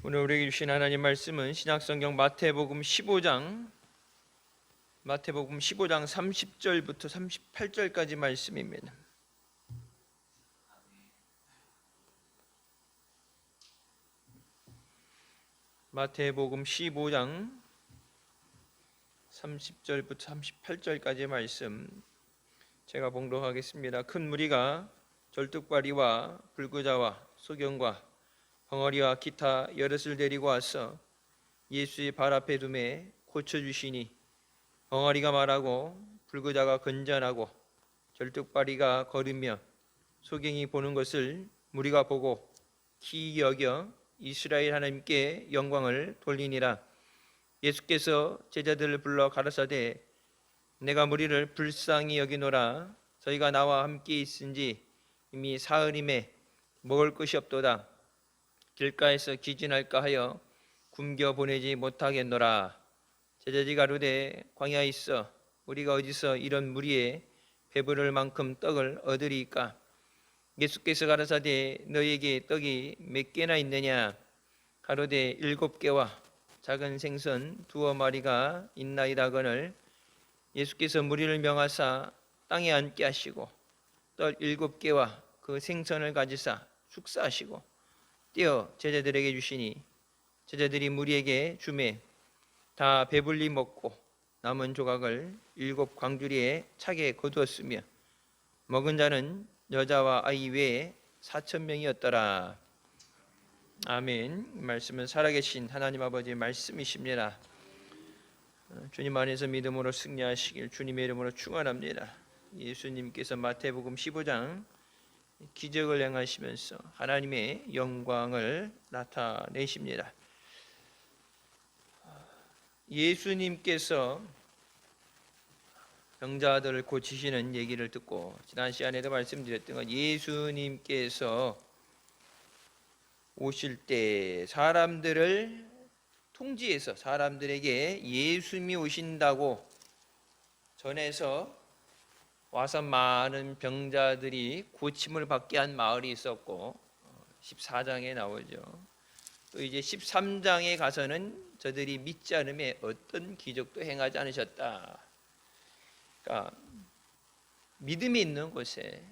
오늘 우리에게 주신 하나님 말씀은 신약성경 마태복음 15장 30절부터 38절까지 말씀입니다. 마태복음 15장 30절부터 38절까지의 말씀 제가 봉독하겠습니다. 큰 무리가 절뚝발이와 불구자와 소경과 벙어리와 기타 여럿을 데리고 와서 예수의 발 앞에 두매 고쳐주시니 벙어리가 말하고 불구자가 건전하고 절뚝발이가 걸으며 소경이 보는 것을 무리가 보고 기이 여겨 이스라엘 하나님께 영광을 돌리니라. 예수께서 제자들을 불러 가라사대 내가 무리를 불쌍히 여기노라. 저희가 나와 함께 있은지 이미 사흘임에 먹을 것이 없도다. 길가에서 기진할까 하여 굶겨 보내지 못하겠노라. 제자들이 가로되 광야에 있어 우리가 어디서 이런 무리에 배부를 만큼 떡을 얻으리이까. 예수께서 가라사대 너희에게 떡이 몇 개나 있느냐. 가로되 7개와 작은 생선 2마리가 있나이다거늘. 예수께서 무리를 명하사 땅에 앉게 하시고 떡 7개와 그 생선을 가지사 축사하시고 떼어 제자들에게 주시니 제자들이 무리에게 주매 다 배불리 먹고 남은 조각을 7 광주리에 차게 거두었으며 먹은 자는 여자와 아이 외에 4,000명이었더라. 아멘. 말씀은 살아계신 하나님 아버지의 말씀이십니다. 주님 안에서 믿음으로 승리하시길 주님의 이름으로 축원합니다. 예수님께서 마태복음 15장 기적을 행하시면서 하나님의 영광을 나타내십니다. 예수님께서 병자들을 고치시는 얘기를 듣고 지난 시간에도 말씀드렸던 건 예수님께서 오실 때 사람들을 통지해서 사람들에게 예수님이 오신다고 전해서 와서 많은 병자들이 고침을 받게 한 마을이 있었고 14장에 나오죠. 또 이제 13장에 가서는 저들이 믿지 않음에 어떤 기적도 행하지 않으셨다. 그러니까 믿음이 있는 곳에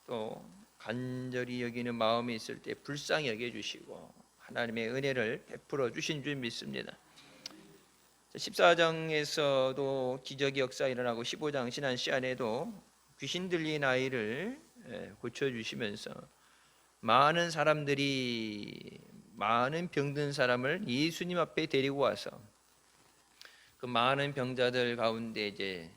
또 간절히 여기는 마음이 있을 때 불쌍히 여겨주시고 하나님의 은혜를 베풀어 주신 줄 믿습니다. 14장에서도 기적의 역사 일어나고 15장 지난 시간에도 귀신 들린 아이를 고쳐주시면서 많은 사람들이 많은 병든 사람을 예수님 앞에 데리고 와서 그 많은 병자들 가운데 이제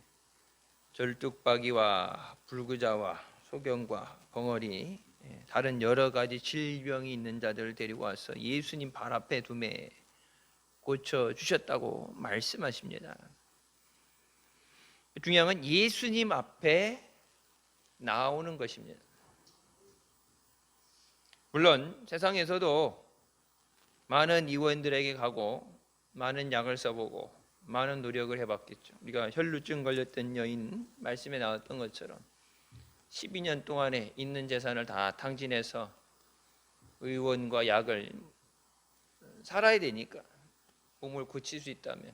절뚝박이와 불구자와 소경과 벙어리 다른 여러 가지 질병이 있는 자들을 데리고 와서 예수님 발 앞에 두매 고쳐 주셨다고 말씀하십니다. 중요한 건 예수님 앞에 나오는 것입니다. 물론 세상에서도 많은 의원들에게 가고 많은 약을 써보고 많은 노력을 해봤겠죠. 우리가 혈루증 걸렸던 여인 말씀에 나왔던 것처럼 12년 동안에 있는 재산을 다 탕진해서 의원과 약을 살아야 되니까 몸을 고칠 수 있다면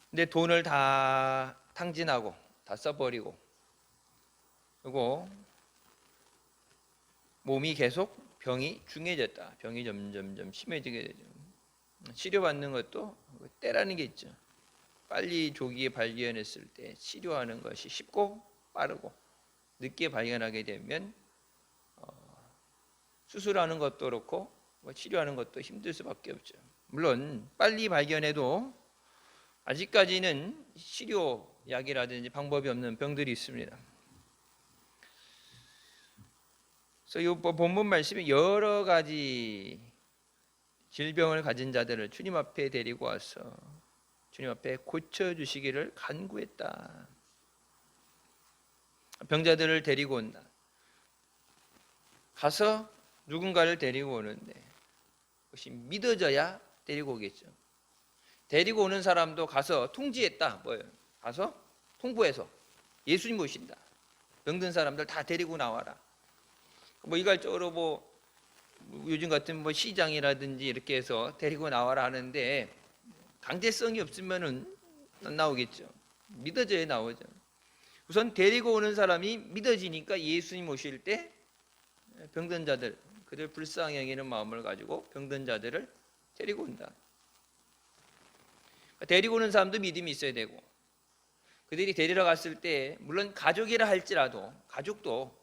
근데 돈을 다 탕진하고 다 써버리고 그리고 몸이 계속 병이 중해졌다. 병이 점점 심해지게 되죠. 치료받는 것도 때라는 게 있죠. 빨리 조기에 발견했을 때 치료하는 것이 쉽고 빠르고 늦게 발견하게 되면 수술하는 것도 그렇고 치료하는 것도 힘들 수밖에 없죠. 물론 빨리 발견해도 아직까지는 치료약이라든지 방법이 없는 병들이 있습니다. 그래서 이 본문 말씀에 여러 가지 질병을 가진 자들을 주님 앞에 데리고 와서 주님 앞에 고쳐주시기를 간구했다. 병자들을 데리고 온다. 가서 누군가를 데리고 오는데 그것이 믿어져야 데리고 오겠죠. 데리고 오는 사람도 가서 통지했다. 뭐예요? 가서 통보해서 예수님 오신다. 병든 사람들 다 데리고 나와라. 뭐 이갈적으로 요즘 같은 뭐 시장이라든지 이렇게 해서 데리고 나와라 하는데 강제성이 없으면은 안 나오겠죠. 믿어져야 나오죠. 우선 데리고 오는 사람이 믿어지니까 예수님 오실 때 병든 자들, 그들 불쌍히 여기는 마음을 가지고 병든 자들을 데리고 온다. 데리고 오는 사람도 믿음이 있어야 되고, 그들이 데리러 갔을 때 물론 가족이라 할지라도 가족도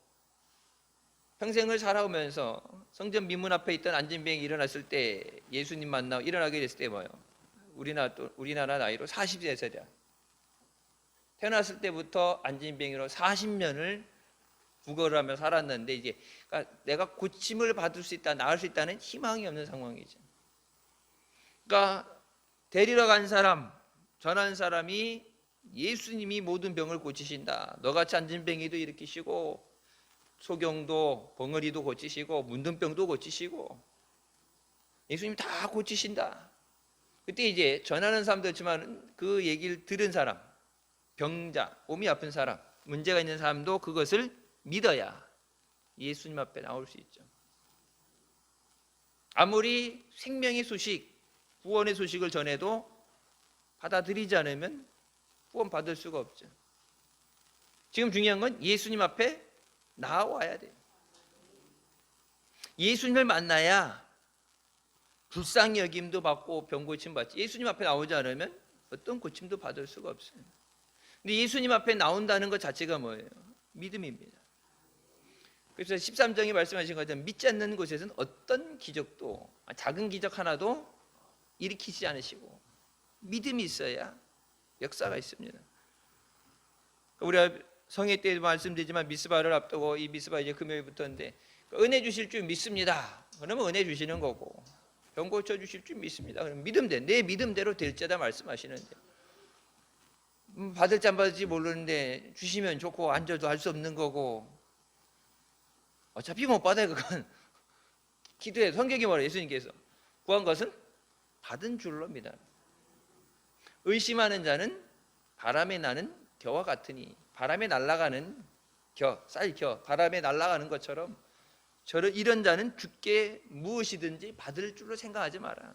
평생을 살아오면서 성전 미문 앞에 있던 안진병이 일어났을 때 예수님 만나고 일어나게 됐을 때 뭐예요? 우리나라 나이로 40세 세대. 태어났을 때부터 안진병으로 40년을 구걸을 하며 살았는데 이제 그러니까 내가 고침을 받을 수 있다, 나을 수 있다는 희망이 없는 상황이죠. 그러니까 데리러 간 사람, 전한 사람이 예수님이 모든 병을 고치신다. 너같이 안진병이도 일으키시고 소경도 벙어리도 고치시고 문둥병도 고치시고 예수님 다 고치신다. 그때 이제 전하는 사람도 있지만 그 얘기를 들은 사람, 병자, 몸이 아픈 사람, 문제가 있는 사람도 그것을 믿어야 예수님 앞에 나올 수 있죠. 아무리 생명의 소식, 구원의 소식을 전해도 받아들이지 않으면 구원 받을 수가 없죠. 지금 중요한 건 예수님 앞에 나와야 돼요. 예수님을 만나야 불쌍히 여김도 받고 병 고침 받지. 예수님 앞에 나오지 않으면 어떤 고침도 받을 수가 없어요. 근데 예수님 앞에 나온다는 것 자체가 뭐예요? 믿음입니다. 그래서 13장에 말씀하신 것처럼 믿지 않는 곳에서는 어떤 기적도, 작은 기적 하나도 일으키지 않으시고 믿음이 있어야 역사가 있습니다. 우리가 성회 때도 말씀드리지만 미스바를 앞두고 이 미스바 이제 금요일부터인데 은혜 주실 줄 믿습니다. 그러면 은혜 주시는 거고 병 고쳐 주실 줄 믿습니다. 그럼 믿음대로 내 믿음대로 될지다 말씀하시는데 받을지 안 받을지 모르는데 주시면 좋고 안 줘도 할 수 없는 거고 어차피 못 받아요. 그건 기도해. 성경이 뭐래요? 예수님께서 구한 것은 받은 줄로 믿어라. 의심하는 자는 바람에 나는 겨와 같으니 바람에 날아가는 쌀겨 바람에 날아가는 것처럼 이런 자는 주께 무엇이든지 받을 줄로 생각하지 마라.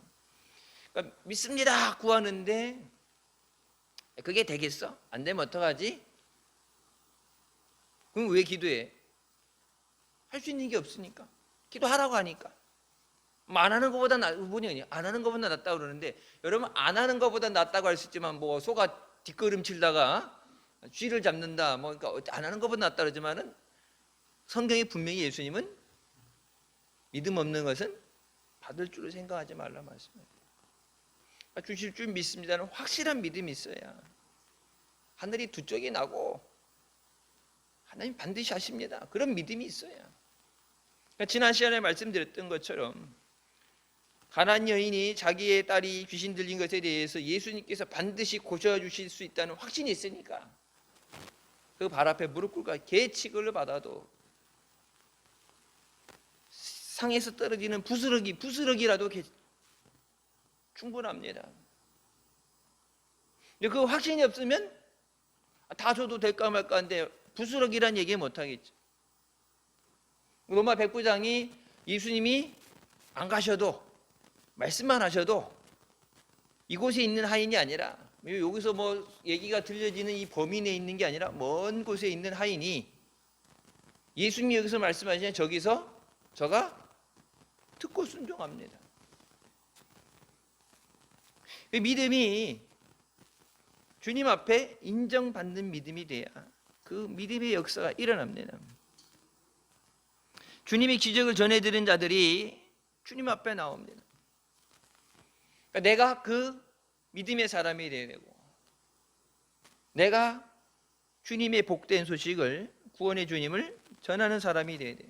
그러니까 믿습니다 구하는데 그게 되겠어? 안 되면 어떡하지? 그럼 왜 기도해? 할 수 있는 게 없으니까. 기도하라고 하니까. 안 하는 것보다 안 하는 것보다 낫다고 그러는데 여러분 안 하는 것보다 낫다고 할 수 있지만 뭐 소가 뒷걸음치다가 쥐를 잡는다 뭐 그러니까 안 하는 것보다 낫다 그러지만은 성경에 분명히 예수님은 믿음 없는 것은 받을 줄로 생각하지 말라 말씀해요. 주실 줄 믿습니다는 확실한 믿음이 있어야 하늘이 두 쪽이 나고 하나님 반드시 하십니다. 그런 믿음이 있어야. 그러니까 지난 시간에 말씀드렸던 것처럼 가나안 여인이 자기의 딸이 귀신 들린 것에 대해서 예수님께서 반드시 고쳐주실 수 있다는 확신이 있으니까 그 발 앞에 무릎 꿇고 계치걸로 받아도 상에서 떨어지는 부스러기라도 충분합니다. 근데 그 확신이 없으면 다 줘도 될까 말까 한데 부스러기란 얘기 못하겠죠. 로마 백부장이 예수님이 안 가셔도 말씀만 하셔도 이곳에 있는 하인이 아니라 여기서 뭐 얘기가 들려지는 이 범위 내에 있는 게 아니라 먼 곳에 있는 하인이 예수님이 여기서 말씀하시면 저가 듣고 순종합니다. 믿음이 주님 앞에 인정받는 믿음이 돼야 그 믿음의 역사가 일어납니다. 주님이 기적을 전해드린 자들이 주님 앞에 나옵니다. 그러니까 내가 그 믿음의 사람이 되어야 되고 내가 주님의 복된 소식을 구원의 주님을 전하는 사람이 되어야 돼요.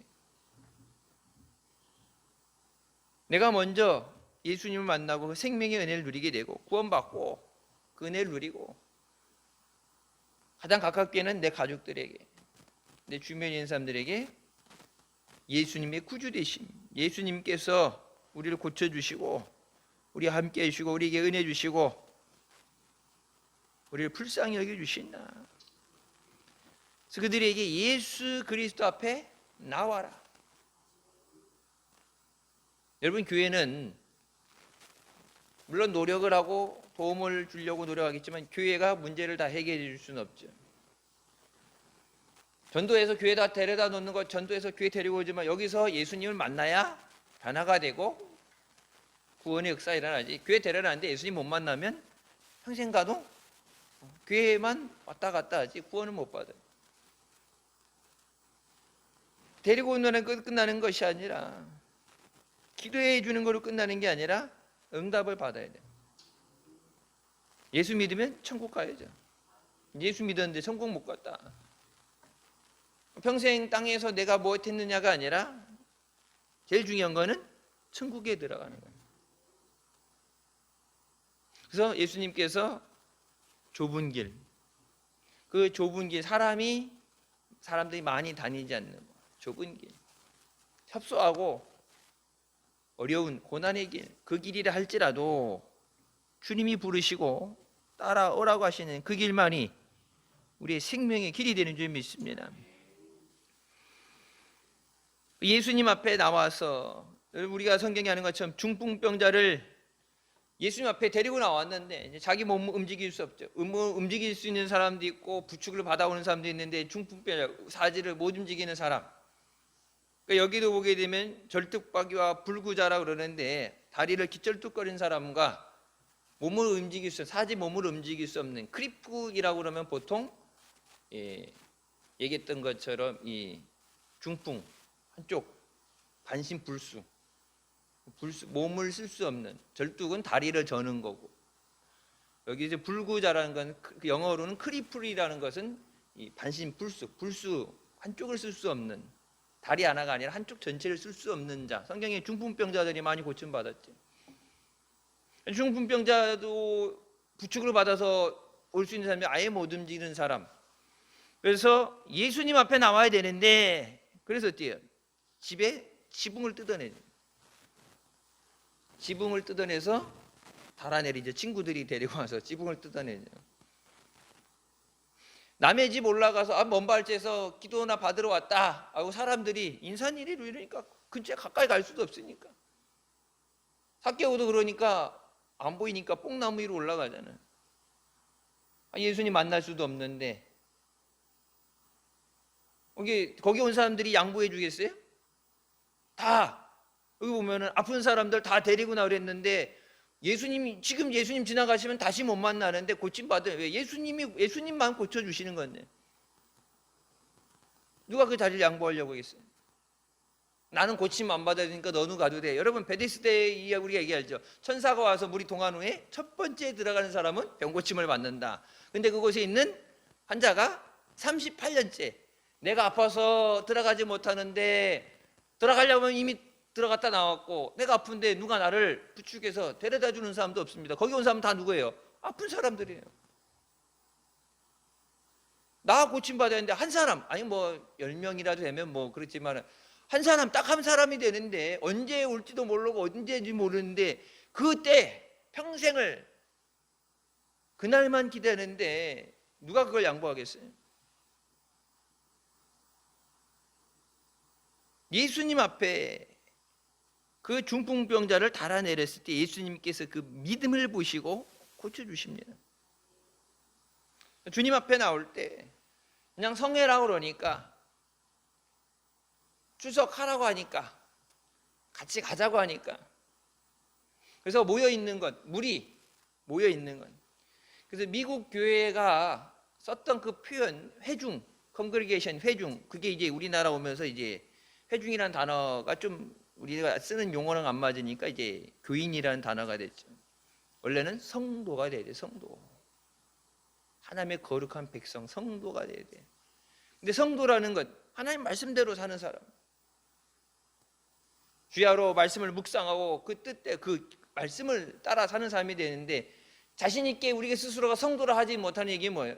내가 먼저 예수님을 만나고 그 생명의 은혜를 누리게 되고 구원받고 그 은혜를 누리고 가장 가깝게는 내 가족들에게 내 주변에 있는 사람들에게 예수님의 구주되심, 예수님께서 우리를 고쳐주시고 우리와 함께 해주시고 우리에게 은혜 주시고 우리를 불쌍히 여겨주신다. 그래서 그들에게 예수 그리스도 앞에 나와라. 여러분, 교회는 물론 노력을 하고 도움을 주려고 노력하겠지만 교회가 문제를 다 해결해 줄 수는 없죠. 전도해서 교회에다 데려다 놓는 것, 전도해서 교회 데리고 오지만 여기서 예수님을 만나야 변화가 되고 구원의 역사가 일어나지. 교회 데려다는데 예수님 못 만나면 평생 가도 교회만 왔다 갔다 하지 구원을 못 받아요. 데리고 오는 건 끝나는 것이 아니라, 기도해 주는 거로 끝나는 게 아니라 응답을 받아야 돼요. 예수 믿으면 천국 가야죠. 예수 믿었는데 천국 못 갔다. 평생 땅에서 내가 뭐 했느냐가 아니라 제일 중요한 거는 천국에 들어가는 거예요. 그래서 예수님께서 좁은 길, 그 좁은 길, 사람들이 많이 다니지 않는 좁은 길, 협소하고 어려운 고난의 길, 그 길이라 할지라도 주님이 부르시고 따라오라고 하시는 그 길만이 우리의 생명의 길이 되는 줄 믿습니다. 예수님 앞에 나와서, 우리가 성경에 하는 것처럼 중풍병자를 예수님 앞에 데리고 나왔는데 이제 자기 몸을 움직일 수 없죠. 움직일 수 있는 사람도 있고 부축을 받아오는 사람도 있는데 중풍병자, 사지를 못 움직이는 사람. 그러니까 여기도 보게 되면 절뚝박이와 불구자라 그러는데 다리를 기절뚝거리는 사람과 몸을 움직일 수, 사지 몸을 움직일 수 없는 크리프이라고 그러면 보통 얘기했던 것처럼 이 중풍 한쪽 반신불수, 몸을 쓸 수 없는, 절뚝은 다리를 저는 거고, 여기 이제 불구자라는 건 영어로는 크리플이라는 것은 이 반신불수, 불수 한쪽을 쓸 수 없는, 다리 하나가 아니라 한쪽 전체를 쓸 수 없는 자. 성경에 중풍병자들이 많이 고침 받았죠. 중풍병자도 부축을 받아서 올 수 있는 사람이 아예 못 움직이는 사람. 그래서 예수님 앞에 나와야 되는데, 그래서 어때요? 집에 지붕을 뜯어내죠. 지붕을 뜯어내서 달아내리죠. 친구들이 데리고 와서 지붕을 뜯어내죠. 남의 집 올라가서 먼 발치에서 기도나 받으러 왔다 하고 사람들이 인산이리로 이러니까 근처에 가까이 갈 수도 없으니까, 삭개오도 그러니까 안 보이니까 뽕나무 위로 올라가잖아요. 예수님 만날 수도 없는데 거기 온 사람들이 양보해 주겠어요? 다 여기 보면은 아픈 사람들 다 데리고 나오려 했는데 지금 예수님 지나가시면 다시 못 만나는데 고침 받아요. 왜? 예수님만 고쳐 주시는 건데 누가 그 자리를 양보하려고 했어요? 나는 고침 안 받아야 되니까 너는 가도 돼. 여러분, 베데스다에 우리가 얘기하죠. 천사가 와서 물이 동한 후에 첫 번째 들어가는 사람은 병고침을 받는다. 근데 그곳에 있는 환자가 38년째 내가 아파서 들어가지 못하는데, 들어가려면 이미 들어갔다 나왔고 내가 아픈데 누가 나를 부축해서 데려다 주는 사람도 없습니다. 거기 온 사람은 다 누구예요? 아픈 사람들이에요. 나 고침받아야 하는데 한 사람, 아니 뭐 10명이라도 되면 뭐 그렇지만 한 사람, 딱 한 사람이 되는데 언제 올지도 모르고 언제인지 모르는데 그때 평생을 그날만 기다리는데 누가 그걸 양보하겠어요? 예수님 앞에 그 중풍병자를 달아내렸을 때 예수님께서 그 믿음을 보시고 고쳐주십니다. 주님 앞에 나올 때 그냥 성회라고 그러니까, 출석하라고 하니까, 같이 가자고 하니까, 그래서 모여있는 것, 무리 모여있는 것. 그래서 미국 교회가 썼던 그 표현, 회중, 컨그리게이션, 회중, 그게 이제 우리나라 오면서 이제 회중이라는 단어가 좀 우리가 쓰는 용어랑 안 맞으니까 이제 교인이라는 단어가 됐죠. 원래는 성도가 돼야 돼. 성도, 하나님의 거룩한 백성, 성도가 돼야 돼. 근데 성도라는 것, 하나님 말씀대로 사는 사람, 주야로 말씀을 묵상하고 그 뜻대 그 말씀을 따라 사는 사람이 되는데, 자신 있게 우리가 스스로가 성도라 하지 못하는 얘기 뭐예요?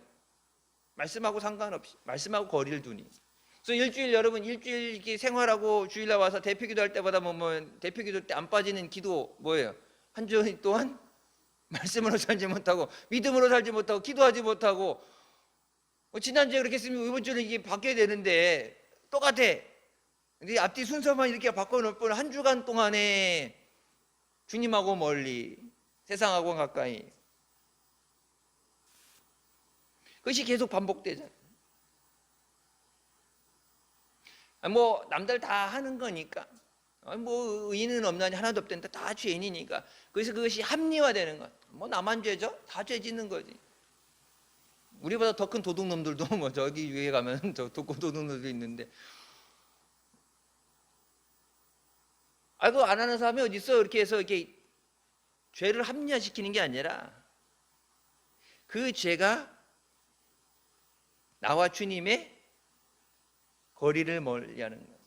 말씀하고 상관없이 말씀하고 거리를 두니. 그래서 여러분 일주일 이렇게 생활하고 주일날 와서 대표기도 할 때마다 보면 대표기도 때 안 빠지는 기도 뭐예요? 한 주일 동안 말씀으로 살지 못하고 믿음으로 살지 못하고 기도하지 못하고, 지난주에 그렇게 했으면 이번 주는 이게 바뀌어야 되는데 똑같아. 근데 앞뒤 순서만 이렇게 바꿔놓을 뿐 한 주간 동안에 주님하고 멀리, 세상하고 가까이, 그것이 계속 반복되잖아요. 뭐 남들 다 하는 거니까, 뭐 의인은 없나니 하나도 없다는데 다 죄인이니까, 그래서 그것이 합리화되는 것. 뭐 나만 죄죠? 다 죄 짓는 거지. 우리보다 더 큰 도둑놈들도 뭐 저기 위에 가면 저 도둑놈들도 있는데, 그거 안 하는 사람이 어디 있어? 이렇게 해서 이렇게 죄를 합리화시키는 게 아니라 그 죄가 나와 주님의 거리를 멀리하는 거예요.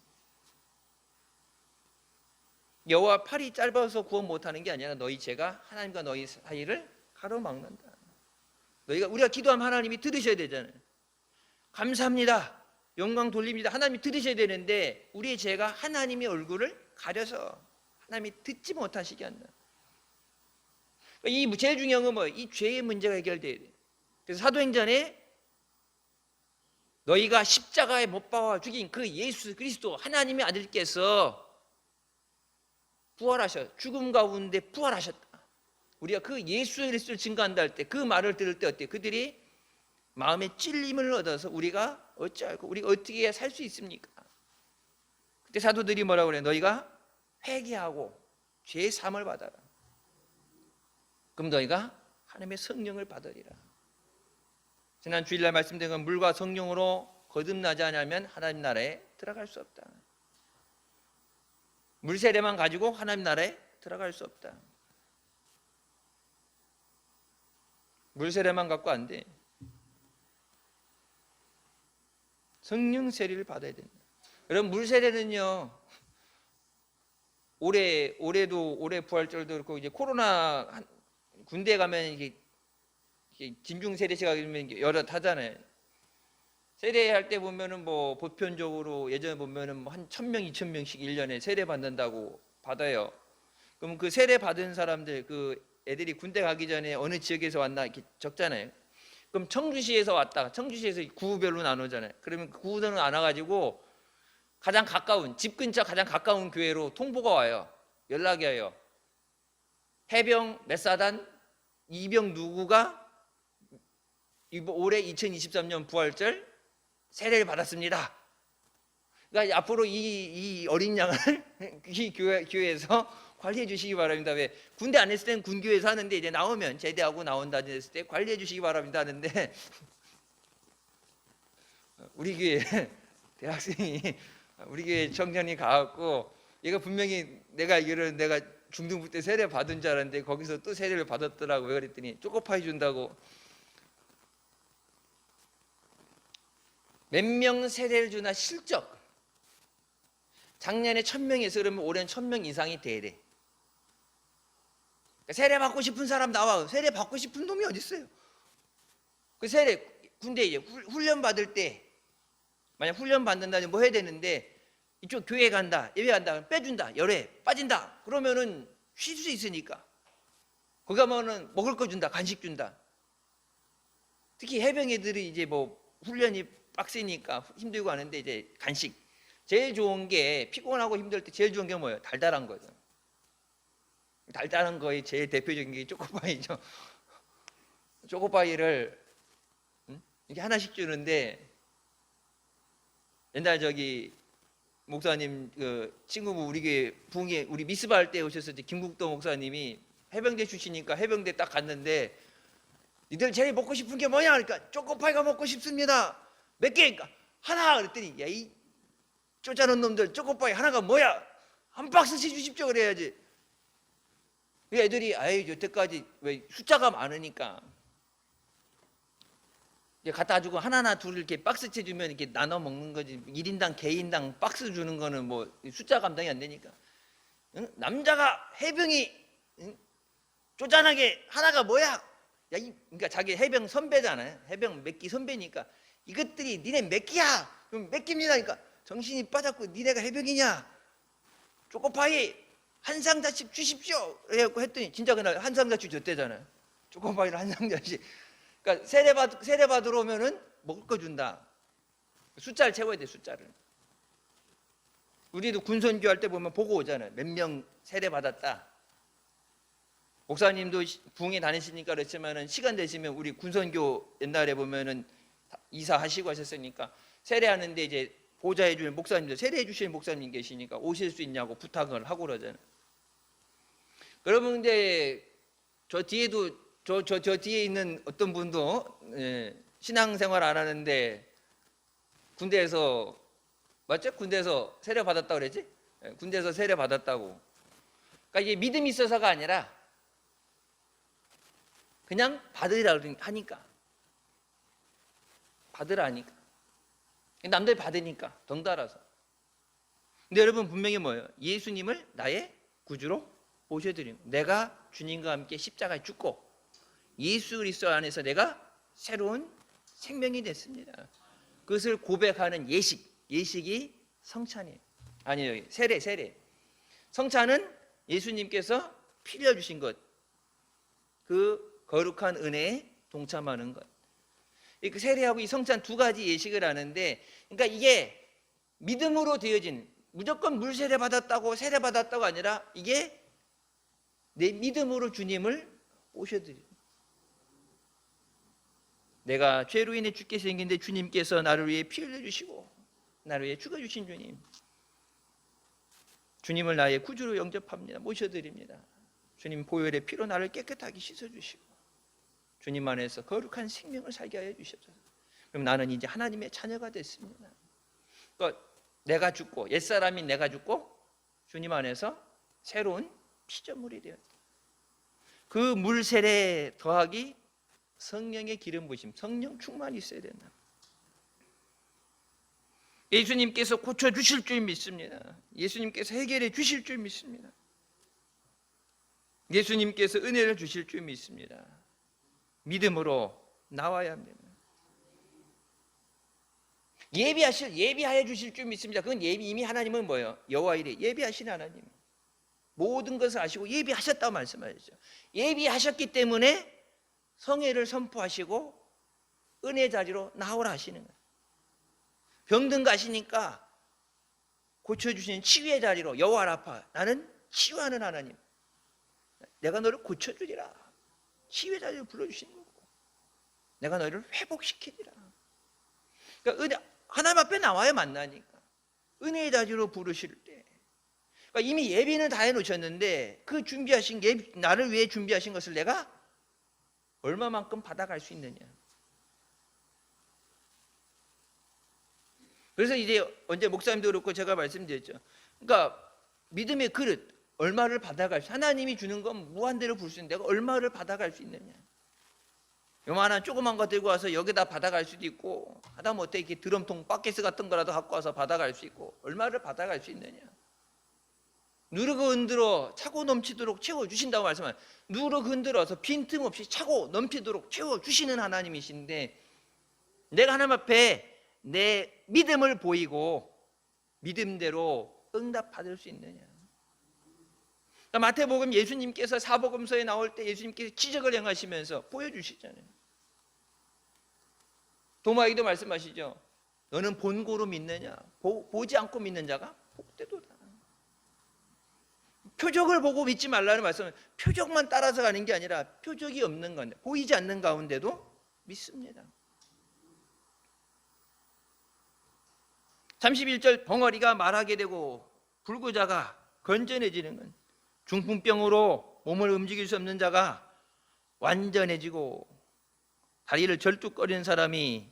여호와 팔이 짧아서 구원 못하는 게 아니라 너희 죄가 하나님과 너희 사이를 가로막는다. 우리가 기도하면 하나님이 들으셔야 되잖아요. 감사합니다, 영광 돌립니다, 하나님이 들으셔야 되는데 우리의 죄가 하나님의 얼굴을 가려서 하나님이 듣지 못하시게 한다. 이 제일 중요한 건 뭐예요? 이 죄의 문제가 해결돼야 돼. 그래서 사도행전에 너희가 십자가에 못 박아 죽인 그 예수 그리스도 하나님의 아들께서 부활하셨, 죽음 가운데 부활하셨다. 우리가 그 예수 그리스도를 증거한다 할 때, 그 말을 들을 때 어때요? 그들이 마음에 찔림을 얻어서 우리가 어찌할까, 우리가 어떻게 살 수 있습니까? 그때 사도들이 뭐라고 그래요? 너희가 회개하고 죄의 사함을 받아라. 그럼 너희가 하나님의 성령을 받으리라. 지난 주일날 말씀드린 건 물과 성령으로 거듭나지 않으면 하나님 나라에 들어갈 수 없다. 물 세례만 가지고 하나님 나라에 들어갈 수 없다. 물 세례만 갖고 안 돼. 성령 세례를 받아야 된다. 여러분, 물 세례는요, 올해 부활절도 그렇고 이제 코로나 군대 가면 이게 진중 세례식가 그러면 여러 하잖아요. 세례할 때 보면은 뭐 보편적으로 예전에 보면은 뭐 한 1,000명, 2,000명씩 1년에 세례 받는다고 받아요. 그럼 그 세례 받은 사람들, 그 애들이 군대 가기 전에 어느 지역에서 왔나 이렇게 적잖아요. 그럼 청주시에서 왔다, 청주시에서 구별로 나누잖아요. 그러면 그 구별로 나눠가지고 가장 가까운, 집 근처 가장 가까운 교회로 통보가 와요. 연락이 와요. 해병 몇 사단, 이병 누구가 올해 2023년 부활절 세례를 받았습니다. 그러니까 앞으로 이 어린 양을 이 교회에서 관리해 주시기 바랍니다. 왜? 군대 안 했을 때는 군교회에서 하는데 이제 나오면 제대하고 나온다 했을 때 관리해 주시기 바랍니다 하는데, 우리 교회 대학생이 우리 교회 청년이 가갖고 얘가 분명히 내가 중등부 때 세례 받은 줄 알았는데 거기서 또 세례를 받았더라고요. 그랬더니 초코파이 준다고. 몇 명 세례를 주나 실적. 작년에 1,000명에서 그러면 올해는 1,000명 이상이 돼야 돼. 세례 받고 싶은 사람 나와. 세례 받고 싶은 놈이 어디 있어요? 그 세례 군대에 훈련 받을 때 만약 훈련 받는다면 뭐 해야 되는데 이쪽 교회 간다, 예배 간다, 빼준다, 열애 빠진다. 그러면은 쉴 수 있으니까 거기 가면은 먹을 거 준다, 간식 준다. 특히 해병 애들이 이제 뭐 훈련이 빡세니까 힘들고 하는데 이제 간식 제일 좋은 게, 피곤하고 힘들 때 제일 좋은 게 뭐예요? 달달한 거죠. 달달한 거의 제일 대표적인 게 초코파이죠. 초코파이를 이렇게 하나씩 주는데, 옛날 저기 목사님 그 친구분 우리 교회 부흥회 우리 미스바 할 때 오셨을 때 김국도 목사님이 해병대 출신이니까 해병대 딱 갔는데, 니들 제일 먹고 싶은 게 뭐냐? 그러니까 초코파이가 먹고 싶습니다. 몇 개니까 하나. 그랬더니 야, 이 쪼짜는 놈들, 초코파이 하나가 뭐야? 한 박스씩 주십시오. 그래야지. 애들이 여태까지 왜 숫자가 많으니까 갖다 주고 하나나 둘 이렇게 박스째 주면 이렇게 나눠 먹는 거지. 1인당 개인당 박스 주는 거는 뭐 숫자 감당이 안 되니까. 응? 남자가 해병이 쪼잔하게 하나가 뭐야? 그러니까 자기 해병 선배잖아요. 해병 몇 기 선배니까 이것들이 니네 몇 기야? 그럼 몇 기입니다. 그러니까 정신이 빠졌고 니네가 해병이냐? 초코파이 한 상자씩 주십시오. 그래갖고 했더니 진짜 그날 한 상자씩 줬대잖아요. 초코파이를 한 상자씩. 그러니까 세례 받으러 오면은 먹을 거 준다. 숫자를 채워야 돼, 숫자를. 우리도 군선교 할 때 보면 보고 오잖아요. 몇 명 세례 받았다. 목사님도 부흥에 다니시니까 그렇지만은 시간 되시면 우리 군선교 옛날에 보면은 이사하시고 하셨으니까 세례하는데 이제 보좌해 주는 목사님들, 세례해 주시는 목사님 계시니까 오실 수 있냐고 부탁을 하고 그러잖아요. 그러면 근데 저 뒤에도 저 뒤에 있는 어떤 분도 신앙생활 안 하는데 군대에서 맞죠? 군대에서 세례 받았다고 그랬지? 군대에서 세례 받았다고. 그러니까 이게 믿음이 있어서가 아니라 그냥 받으라 하니까. 받으라 하니까. 남들이 받으니까 덩달아서. 근데 여러분 분명히 뭐예요? 예수님을 나의 구주로 모셔드림. 내가 주님과 함께 십자가에 죽고 예수 그리스도 안에서 내가 새로운 생명이 됐습니다. 그것을 고백하는 예식이 성찬이에요. 아니에요. 세례. 성찬은 예수님께서 피 흘려 주신 것, 그 거룩한 은혜에 동참하는 것. 그 세례하고 이 성찬 두 가지 예식을 하는데, 그러니까 이게 믿음으로 되어진, 무조건 물 세례 받았다고 세례 받았다고 아니라 이게 내 믿음으로 주님을 모셔드려요. 내가 죄로 인해 죽게 생긴데 주님께서 나를 위해 피 흘려주시고 나를 위해 죽어주신 주님, 주님을 나의 구주로 영접합니다. 모셔드립니다. 주님 보혈의 피로 나를 깨끗하게 씻어주시고 주님 안에서 거룩한 생명을 살게 하여 주셔서 그럼 나는 이제 하나님의 자녀가 됐습니다. 그러니까 내가 죽고 옛사람인 내가 죽고 주님 안에서 새로운 피조물이 되었다. 그 물 세례 더하기 성령의 기름 부으심, 성령 충만이 있어야 된다. 예수님께서 고쳐주실 줄 믿습니다. 예수님께서 해결해 주실 줄 믿습니다. 예수님께서 은혜를 주실 줄 믿습니다. 믿음으로 나와야 합니다. 예비하여 주실 줄 믿습니다. 그건 이미 하나님은 뭐예요? 여호와 이레 예비하시는 하나님. 모든 것을 아시고 예비하셨다고 말씀하셨죠. 예비하셨기 때문에 성회를 선포하시고 은혜 자리로 나오라 하시는 거예요. 병든 가시니까 고쳐주시는 치유의 자리로 여호와 라파, 나는 치유하는 하나님, 내가 너를 고쳐주리라. 치유의 자리를 불러주시는 거고 내가 너를 회복시키리라. 그러니까 은혜, 하나님 앞에 나와야 만나니까 은혜의 자리로 부르실 때, 그러니까 이미 예비는 다 해놓으셨는데 그 준비하신 나를 위해 준비하신 것을 내가 얼마만큼 받아갈 수 있느냐. 그래서 이제 언제 목사님도 그렇고 제가 말씀드렸죠. 그러니까 믿음의 그릇 얼마를 받아갈 수, 하나님이 주는 건 무한대로 부을 수 있는데 내가 얼마를 받아갈 수 있느냐. 요만한 조그만 거 들고 와서 여기다 받아갈 수도 있고, 하다못해 어떻게 이렇게 드럼통 바켓스 같은 거라도 갖고 와서 받아갈 수 있고, 얼마를 받아갈 수 있느냐. 누르고 흔들어 차고 넘치도록 채워주신다고 말씀하세요. 누르고 흔들어서 빈틈없이 차고 넘치도록 채워주시는 하나님이신데, 내가 하나님 앞에 내 믿음을 보이고 믿음대로 응답받을 수 있느냐. 그러니까 마태복음 예수님께서 사복음서에 나올 때 예수님께서 기적을 행하시면서 보여주시잖아요. 도마에게도 말씀하시죠. 너는 본고로 믿느냐? 보지 않고 믿는 자가 복되도다. 표적을 보고 믿지 말라는 말씀은 표적만 따라서 가는 게 아니라 표적이 없는 건데 보이지 않는 가운데도 믿습니다. 31절 벙어리가 말하게 되고 불구자가 건전해지는 건, 중풍병으로 몸을 움직일 수 없는 자가 완전해지고 다리를 절뚝거리는 사람이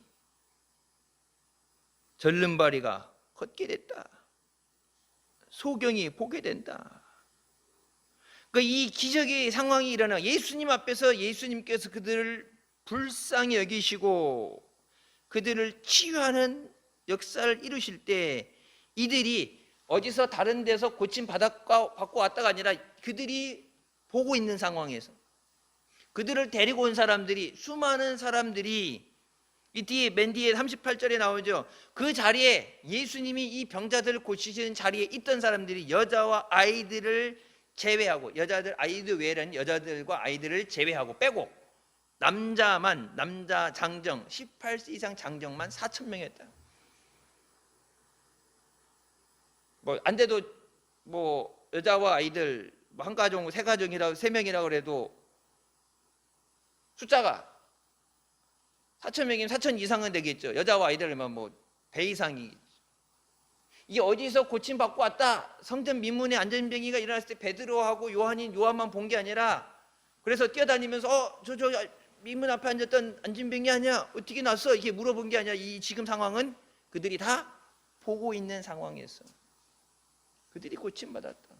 절름발이가 걷게 됐다. 소경이 보게 된다. 이 기적의 상황이 일어나 예수님 앞에서 예수님께서 그들을 불쌍히 여기시고 그들을 치유하는 역사를 이루실 때, 이들이 어디서 다른 데서 고침 받고 왔다가 아니라 그들이 보고 있는 상황에서 그들을 데리고 온 사람들이, 수많은 사람들이, 이 뒤에 맨 뒤에 38절에 나오죠. 그 자리에 예수님이 이 병자들을 고치시는 자리에 있던 사람들이 여자와 아이들을 제외하고, 여자들 아이들 외에는 여자들과 아이들을 제외하고 빼고 남자 장정 18세 이상 장정만 4,000명이었다. 뭐 안 돼도 뭐 여자와 아이들 한 가정, 세 가정이라고 세 명이라고 그래도 숫자가 4천 명이면 4천 이상은 되겠죠. 여자와 아이들만 뭐 배 이상이. 이게 어디서 고침받고 왔다. 성전 민문에 안전병기가 일어났을 때 베드로하고 요한만 본 게 아니라 그래서 뛰어다니면서 저 민문 앞에 앉았던 안전병이 아니야? 어떻게 났어? 이렇게 물어본 게 아니라 이 지금 상황은 그들이 다 보고 있는 상황이었어. 그들이 고침받았다.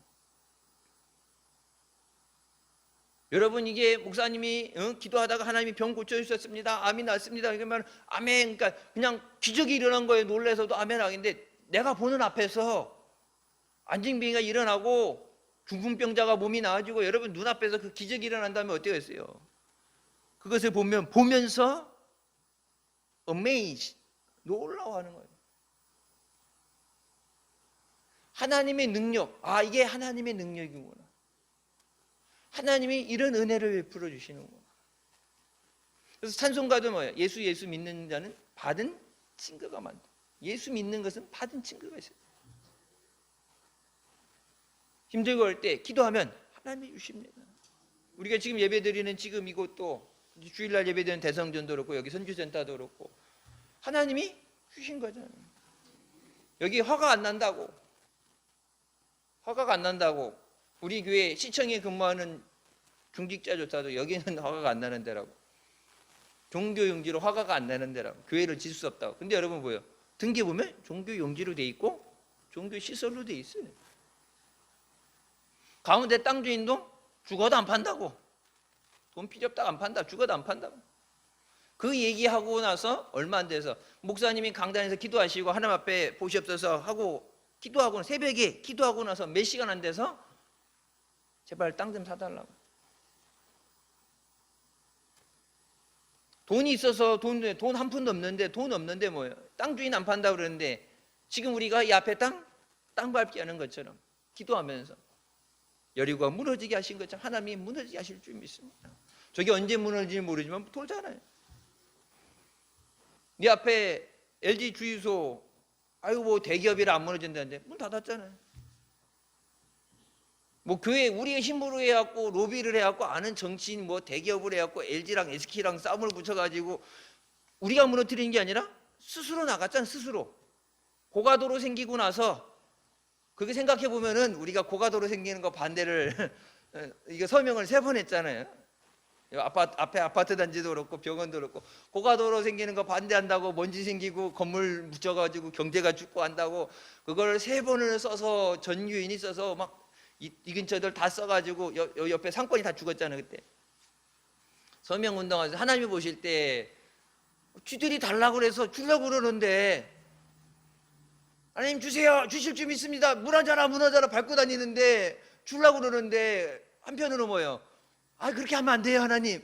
여러분 이게 목사님이 기도하다가 하나님이 병 고쳐주셨습니다. 암이 났습니다. 그러면 아멘. 그러니까 그냥 기적이 일어난 거에 놀라서도 아멘 하겠는데 내가 보는 앞에서 안진병이가 일어나고 중풍병자가 몸이 나아지고 여러분 눈앞에서 그 기적이 일어난다면 어때겠어요? 그것을 보면서 amazed, 놀라워하는 거예요. 하나님의 능력, 이게 하나님의 능력이구나. 하나님이 이런 은혜를 베풀어 주시는구나. 그래서 찬송가도 뭐예요? 예수 믿는 자는 받은 증거가 많다. 예수 믿는 것은 받은 증거가 있어요. 힘들고 할 때 기도하면 하나님이 주십니다. 우리가 지금 예배드리는 지금 이곳도 주일날 예배드리는 대성전도 그렇고 여기 선교센터도 그렇고 하나님이 주신 거잖아요. 여기 화가 안 난다고 우리 교회 시청에 근무하는 중직자조차도 여기는 화가 안 나는 데라고. 종교 용지로 화가 안 나는 데라고. 교회를 질 수 없다고. 근데 여러분 뭐예요? 등기 보면 종교 용지로 돼 있고 종교 시설로 돼 있어요. 가운데 땅 주인도 죽어도 안 판다고. 돈 필요 없다고 안 판다. 죽어도 안 판다고. 그 얘기하고 나서 얼마 안 돼서 목사님이 강단에서 기도하시고 하나님 앞에 보시옵소서 하고 기도하고 새벽에 기도하고 나서 몇 시간 안 돼서 제발 땅 좀 사달라고. 돈이 있어서 돈 한 푼도 없는데 돈 없는데 뭐예요? 땅 주인 안 판다고 그러는데 지금 우리가 이 앞에 땅 밟게 하는 것처럼 기도하면서 여리고가 무너지게 하신 것처럼 하나님이 무너지게 하실 줄 믿습니다. 저게 언제 무너질지 모르지만 돌잖아요. 네 앞에 LG 주유소 뭐 대기업이라 안 무너진다는데 문 닫았잖아요. 뭐 교회 우리가 힘으로 해갖고 로비를 해갖고 아는 정치인 뭐 대기업을 해갖고 LG랑 SK랑 싸움을 붙여가지고 우리가 무너뜨리는 게 아니라 스스로 나갔잖아요. 스스로 고가도로 생기고 나서 그게 생각해 보면은 우리가 고가도로 생기는 거 반대를 이거 서명을 3번 했잖아요. 앞에 아파트 단지도 그렇고 병원도 그렇고 고가도로 생기는 거 반대한다고 먼지 생기고 건물 묻혀가지고 경제가 죽고 한다고 그걸 3번을 써서 전유인이 써서 막 이 근처들 다 써가지고 옆에 상권이 다 죽었잖아요. 그때 서명운동하면서 하나님이 보실 때 쥐들이 달라고 그래서 주려고 그러는데 하나님 주세요. 주실 줄 믿습니다. 무너져라 밟고 다니는데 주려고 그러는데 한편으로 뭐예요? 그렇게 하면 안 돼요. 하나님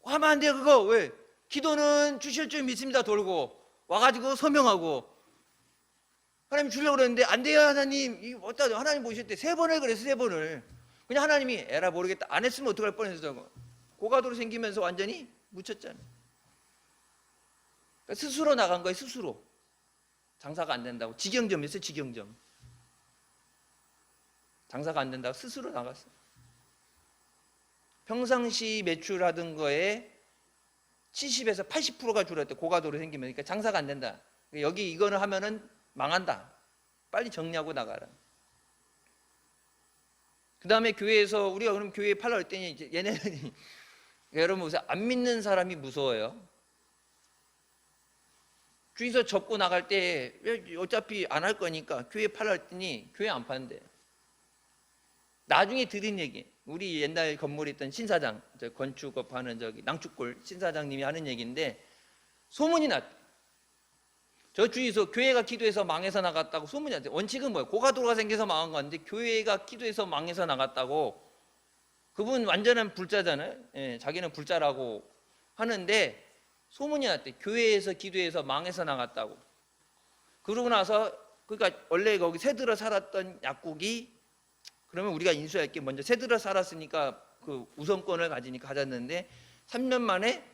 하면 안 돼요. 그거 왜? 기도는 주실 줄 믿습니다. 돌고 와가지고 서명하고 하나님 주려고 그러는데 안 돼요. 하나님 어따 하나님 보실 때 3번을 그래서 3번을 그냥 하나님이 에라 모르겠다 안 했으면 어떡할 뻔했어. 고가도로 생기면서 완전히 묻혔잖아요. 그러니까 스스로 나간 거예요. 스스로 장사가 안 된다고 직영점이었어요. 직영점 장사가 안 된다고 스스로 나갔어요. 평상시 매출하던 거에 70에서 80%가 줄었대. 고가도로 생기면. 그러니까 장사가 안 된다. 여기 이거를 하면은 망한다. 빨리 정리하고 나가라. 그 다음에 교회에서 우리가 그럼 교회에 팔라 했더니 이제 얘네들이 여러분 보세요. 안 믿는 사람이 무서워요. 주위에서 접고 나갈 때 어차피 안 할 거니까 교회 팔라 했더니 교회 안 판대. 나중에 들은 얘기. 우리 옛날 건물에 있던 신사장, 건축업 하는 낭축골 신사장님이 하는 얘기인데 소문이 났대. 저 주위에서 교회가 기도해서 망해서 나갔다고 소문이 났대. 원칙은 뭐예요? 고가도로가 생겨서 망한 건데 교회가 기도해서 망해서 나갔다고. 그분 완전한 불자잖아요. 자기는 불자라고 하는데 소문이 났대. 교회에서 기도해서 망해서 나갔다고. 그러고 나서 그러니까 원래 거기 새들어 살았던 약국이 그러면 우리가 인수할게 먼저 새들어 살았으니까 그 우선권을 가졌는데 3년 만에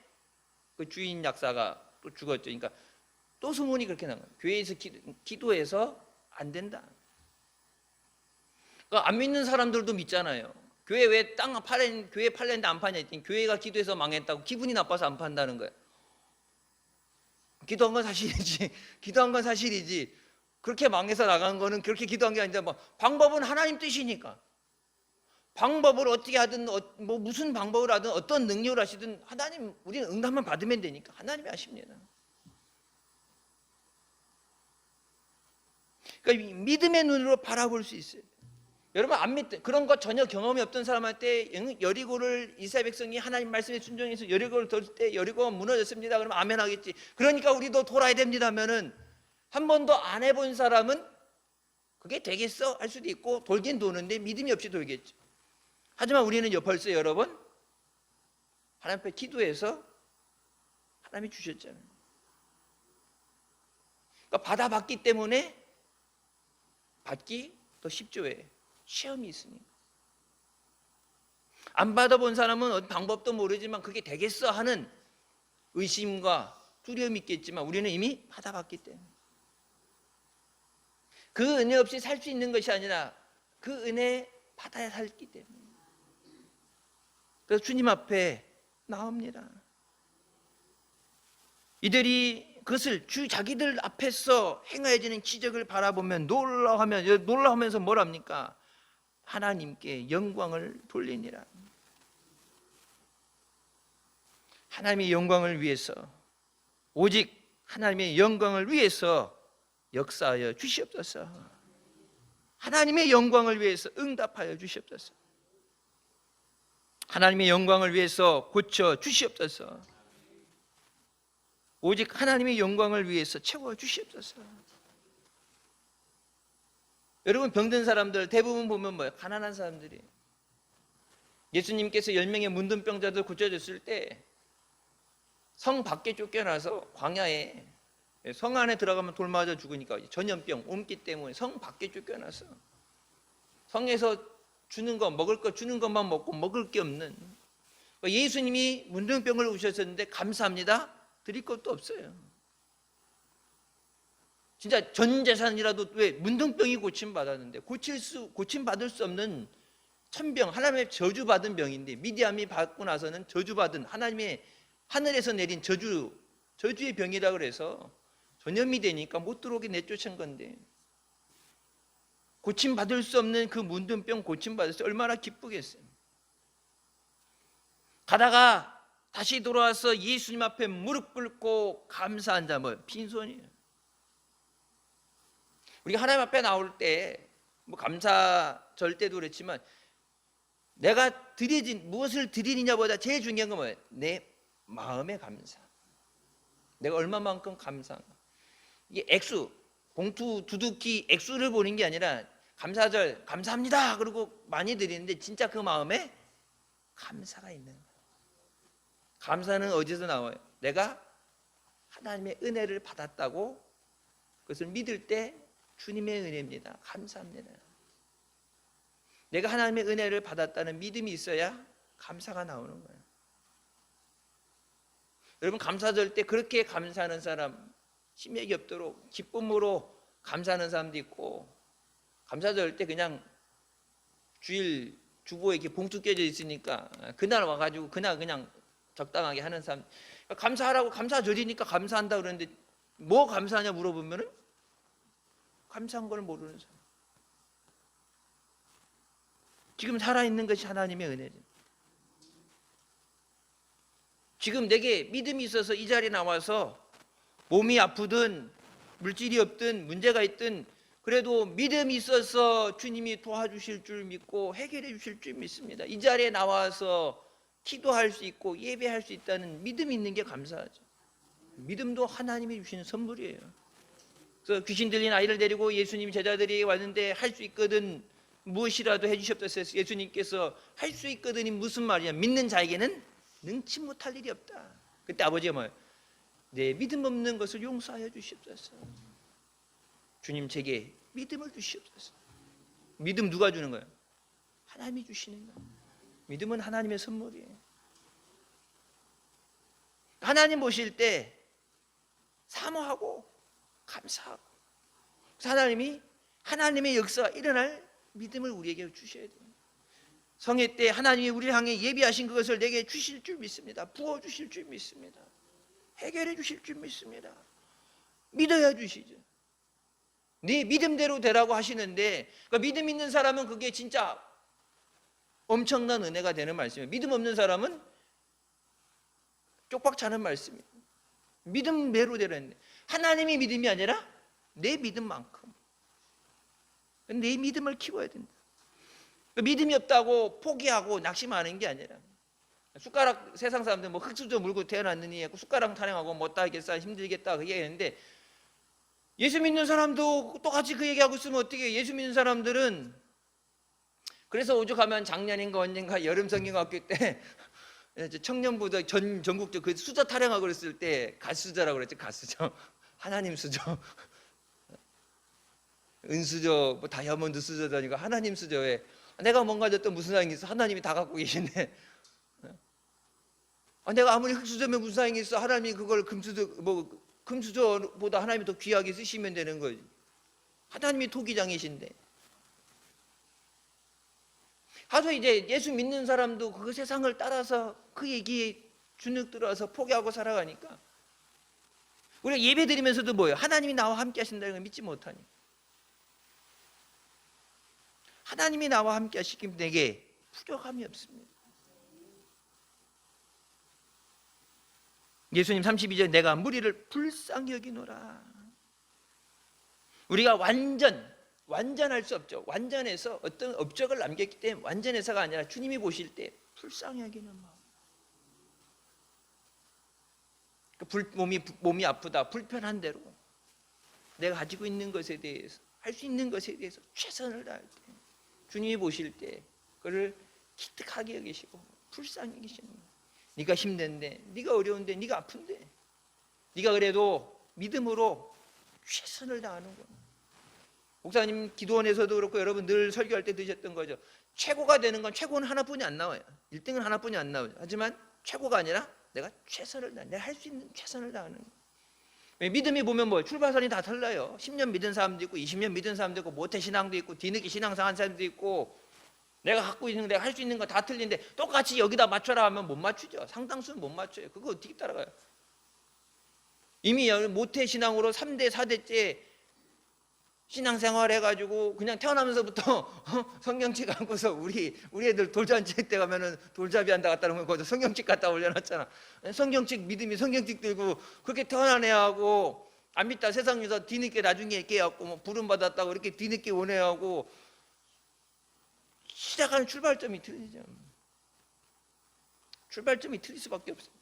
그 주인 약사가 또 죽었죠. 그러니까 또 소문이 그렇게 난 거예요. 교회에서 기도해서 안 된다. 그러니까 안 믿는 사람들도 믿잖아요. 교회 왜 교회 팔렸는데 안 파냐 했더니 교회가 기도해서 망했다고 기분이 나빠서 안 판다는 거예요. 기도한 건 사실이지. 기도한 건 사실이지. 그렇게 망해서 나간 거는 그렇게 기도한 게 아니라 방법은 하나님 뜻이니까. 방법을 어떻게 하든 무슨 방법을 하든 어떤 능력을 하시든 하나님 우리는 응답만 받으면 되니까 하나님이 하십니다. 그러니까 믿음의 눈으로 바라볼 수 있어요. 여러분 안 믿 그런 거 전혀 경험이 없던 사람한테 여리고를 이스라엘 백성이 하나님 말씀에 순종해서 여리고를 돌 때 여리고가 무너졌습니다. 그러면 아멘 하겠지. 그러니까 우리도 돌아야 됩니다 하면은 한 번도 안 해본 사람은 그게 되겠어 할 수도 있고 돌긴 도는데 믿음이 없이 돌겠죠. 하지만 우리는 벌써 여러 번 하나님 앞에 기도해서 하나님이 주셨잖아요. 그러니까 받아봤기 때문에 받기 더 쉽죠. 왜? 시험이 있으니까. 안 받아본 사람은 어떤 방법도 모르지만 그게 되겠어 하는 의심과 두려움이 있겠지만 우리는 이미 받아봤기 때문에 그 은혜 없이 살 수 있는 것이 아니라 그 은혜 받아야 살기 때문에 그래서 주님 앞에 나옵니다. 이들이 그것을 자기들 앞에서 행하여지는 기적을 바라보면 놀라하면서 뭐랍니까? 하나님께 영광을 돌리니라. 하나님의 영광을 위해서 오직 하나님의 영광을 위해서 역사하여 주시옵소서. 하나님의 영광을 위해서 응답하여 주시옵소서. 하나님의 영광을 위해서 고쳐 주시옵소서. 오직 하나님의 영광을 위해서 채워 주시옵소서. 여러분 병든 사람들 대부분 보면 뭐예요? 가난한 사람들이. 예수님께서 10명의 문둥병자들 고쳐줬을 때 성 밖에 쫓겨나서 광야에 성 안에 들어가면 돌 맞아 죽으니까 전염병 옮기 때문에 성 밖에 쫓겨나서 성에서 주는 거 먹을 거 주는 것만 먹고 먹을 게 없는 예수님이 문둥병을 오셨었는데 감사합니다 드릴 것도 없어요. 진짜 전 재산이라도 왜 문둥병이 고침받았는데 고침받을 수 없는 천병 하나님의 저주받은 병인데 미디암이 받고 나서는 저주받은 하나님의 하늘에서 내린 저주의 병이라 그래서 전염이 되니까 못 들어오게 내쫓은 건데 고침받을 수 없는 그 문둥병 고침받았을 때 얼마나 기쁘겠어요. 가다가 다시 돌아와서 예수님 앞에 무릎 꿇고 감사한 자 빈손이에요. 우리가 하나님 앞에 나올 때 감사절 때도 그렇지만 내가 무엇을 드리느냐보다 제일 중요한 건 뭐예요? 내 마음의 감사. 내가 얼마만큼 감사한가. 이게 액수, 봉투 두둑히 액수를 보는 게 아니라 감사절 감사합니다 그러고 많이 드리는데 진짜 그 마음에 감사가 있는 거예요. 감사는 어디서 나와요? 내가 하나님의 은혜를 받았다고 그것을 믿을 때 주님의 은혜입니다. 감사합니다. 내가 하나님의 은혜를 받았다는 믿음이 있어야 감사가 나오는 거예요. 여러분 감사절 때 그렇게 감사하는 사람 심약이 없도록 기쁨으로 감사하는 사람도 있고 감사절 때 그냥 주일 주보에 이렇게 봉투 껴져 있으니까 그날 와가지고 그냥 적당하게 하는 사람. 감사하라고 감사절이니까 감사한다 그러는데 뭐 감사하냐 물어보면은 감사한 걸 모르는 사람. 지금 살아있는 것이 하나님의 은혜죠. 지금 내게 믿음이 있어서 이 자리에 나와서 몸이 아프든 물질이 없든 문제가 있든 그래도 믿음이 있어서 주님이 도와주실 줄 믿고 해결해 주실 줄 믿습니다. 이 자리에 나와서 기도할 수 있고 예배할 수 있다는 믿음이 있는 게 감사하죠. 믿음도 하나님이 주시는 선물이에요. 그래서 귀신 들린 아이를 데리고 예수님 제자들이 왔는데 할 수 있거든 무엇이라도 해주셨다. 예수님께서 할 수 있거든이 무슨 말이냐? 믿는 자에게는 능치 못할 일이 없다. 그때 아버지가 뭐예요? 내 믿음 없는 것을 용서하여 주시옵소서. 주님 제게 믿음을 주시옵소서. 믿음 누가 주는 거예요? 하나님이 주시는 거예요. 믿음은 하나님의 선물이에요. 하나님 보실 때 사모하고 감사하고 하나님이 하나님의 역사가 일어날 믿음을 우리에게 주셔야 돼요. 성회 때 하나님이 우리를 향해 예비하신 그것을 내게 주실 줄 믿습니다. 부어주실 줄 믿습니다. 해결해 주실 줄 믿습니다. 믿어야 주시죠. 네 믿음대로 되라고 하시는데, 그러니까 믿음 있는 사람은 그게 진짜 엄청난 은혜가 되는 말씀이에요. 믿음 없는 사람은 쪽박 차는 말씀이에요. 믿음대로 되라는데, 하나님이 믿음이 아니라 내 믿음만큼 내 믿음을 키워야 된다. 믿음이 없다고 포기하고 낙심하는 게 아니라, 숟가락, 세상 사람들 뭐 흙수저 물고 태어났느니 숟가락 타령하고 못다 하겠어, 힘들겠다 그 얘기했는데, 예수 믿는 사람도 똑같이 그 얘기하고 있으면 어떻게 해요? 예수 믿는 사람들은, 그래서 오죽하면 작년인가 언젠가 여름 성경학교 때 청년부도 전국적 그 수저 타령하고 그랬을 때 갓수저라고 그랬죠. 갓수저, 하나님 수저, 은수저, 뭐 다이아몬드 수저다니까 하나님 수저에 내가 뭔가 또 무슨 상이 있어? 하나님이 다 갖고 계신데, 내가 아무리 흙수저면 무슨 상이 있어? 하나님이 그걸 금수저보다 하나님이 더 귀하게 쓰시면 되는 거지. 하나님이 토기장이신데. 하도 이제 예수 믿는 사람도 그 세상을 따라서 그 얘기에 주눅 들어서 포기하고 살아가니까, 우리가 예배 드리면서도 뭐예요? 하나님이 나와 함께 하신다는 걸 믿지 못하니, 하나님이 나와 함께 하시기 내게 부족함이 없습니다. 예수님 32절 내가 무리를 불쌍히 여기노라. 우리가 완전할 수 없죠. 완전해서 어떤 업적을 남겼기 때문에 완전해서가 아니라 주님이 보실 때 불쌍히 여기는 마음. 몸이 아프다, 불편한 대로 내가 가지고 있는 것에 대해서, 할 수 있는 것에 대해서 최선을 다할 때 주님이 보실 때 그를 기특하게 여기시고 불쌍히 여기시는 거예요. 네가 힘든데, 네가 어려운데, 네가 아픈데, 네가 그래도 믿음으로 최선을 다하는 거예요. 목사님 기도원에서도 그렇고 여러분 늘 설교할 때 드셨던 거죠. 최고가 되는 건, 최고는 하나뿐이 안 나와요. 1등은 하나뿐이 안 나와요. 하지만 최고가 아니라 내가 최선을 다하는, 내가 할 수 있는 최선을 다하는 거예요. 믿음이 보면 뭐 출발선이 다 달라요. 10년 믿은 사람도 있고 20년 믿은 사람도 있고 모태신앙도 있고 뒤늦게 신앙생활한 사람도 있고, 내가 갖고 있는, 내가 할 수 있는 거 다 틀린데 똑같이 여기다 맞춰라 하면 못 맞추죠. 상당수는 못 맞춰요. 그거 어떻게 따라가요? 이미 모태신앙으로 3대 4대째 신앙생활 해가지고 그냥 태어나면서부터 성경책 갖고서 우리 애들 돌잔치 때 가면은 돌잡이 한다 갔다 그러면 거기서 성경책 갖다 올려놨잖아. 성경책 믿음이 성경책 들고 그렇게 태어난 애하고, 안 믿다 세상에서 뒤늦게 나중에 깨갖고 뭐 부름 받았다고 이렇게 뒤늦게 원해하고, 시작하는 출발점이 틀리죠. 출발점이 틀릴 수밖에 없어요.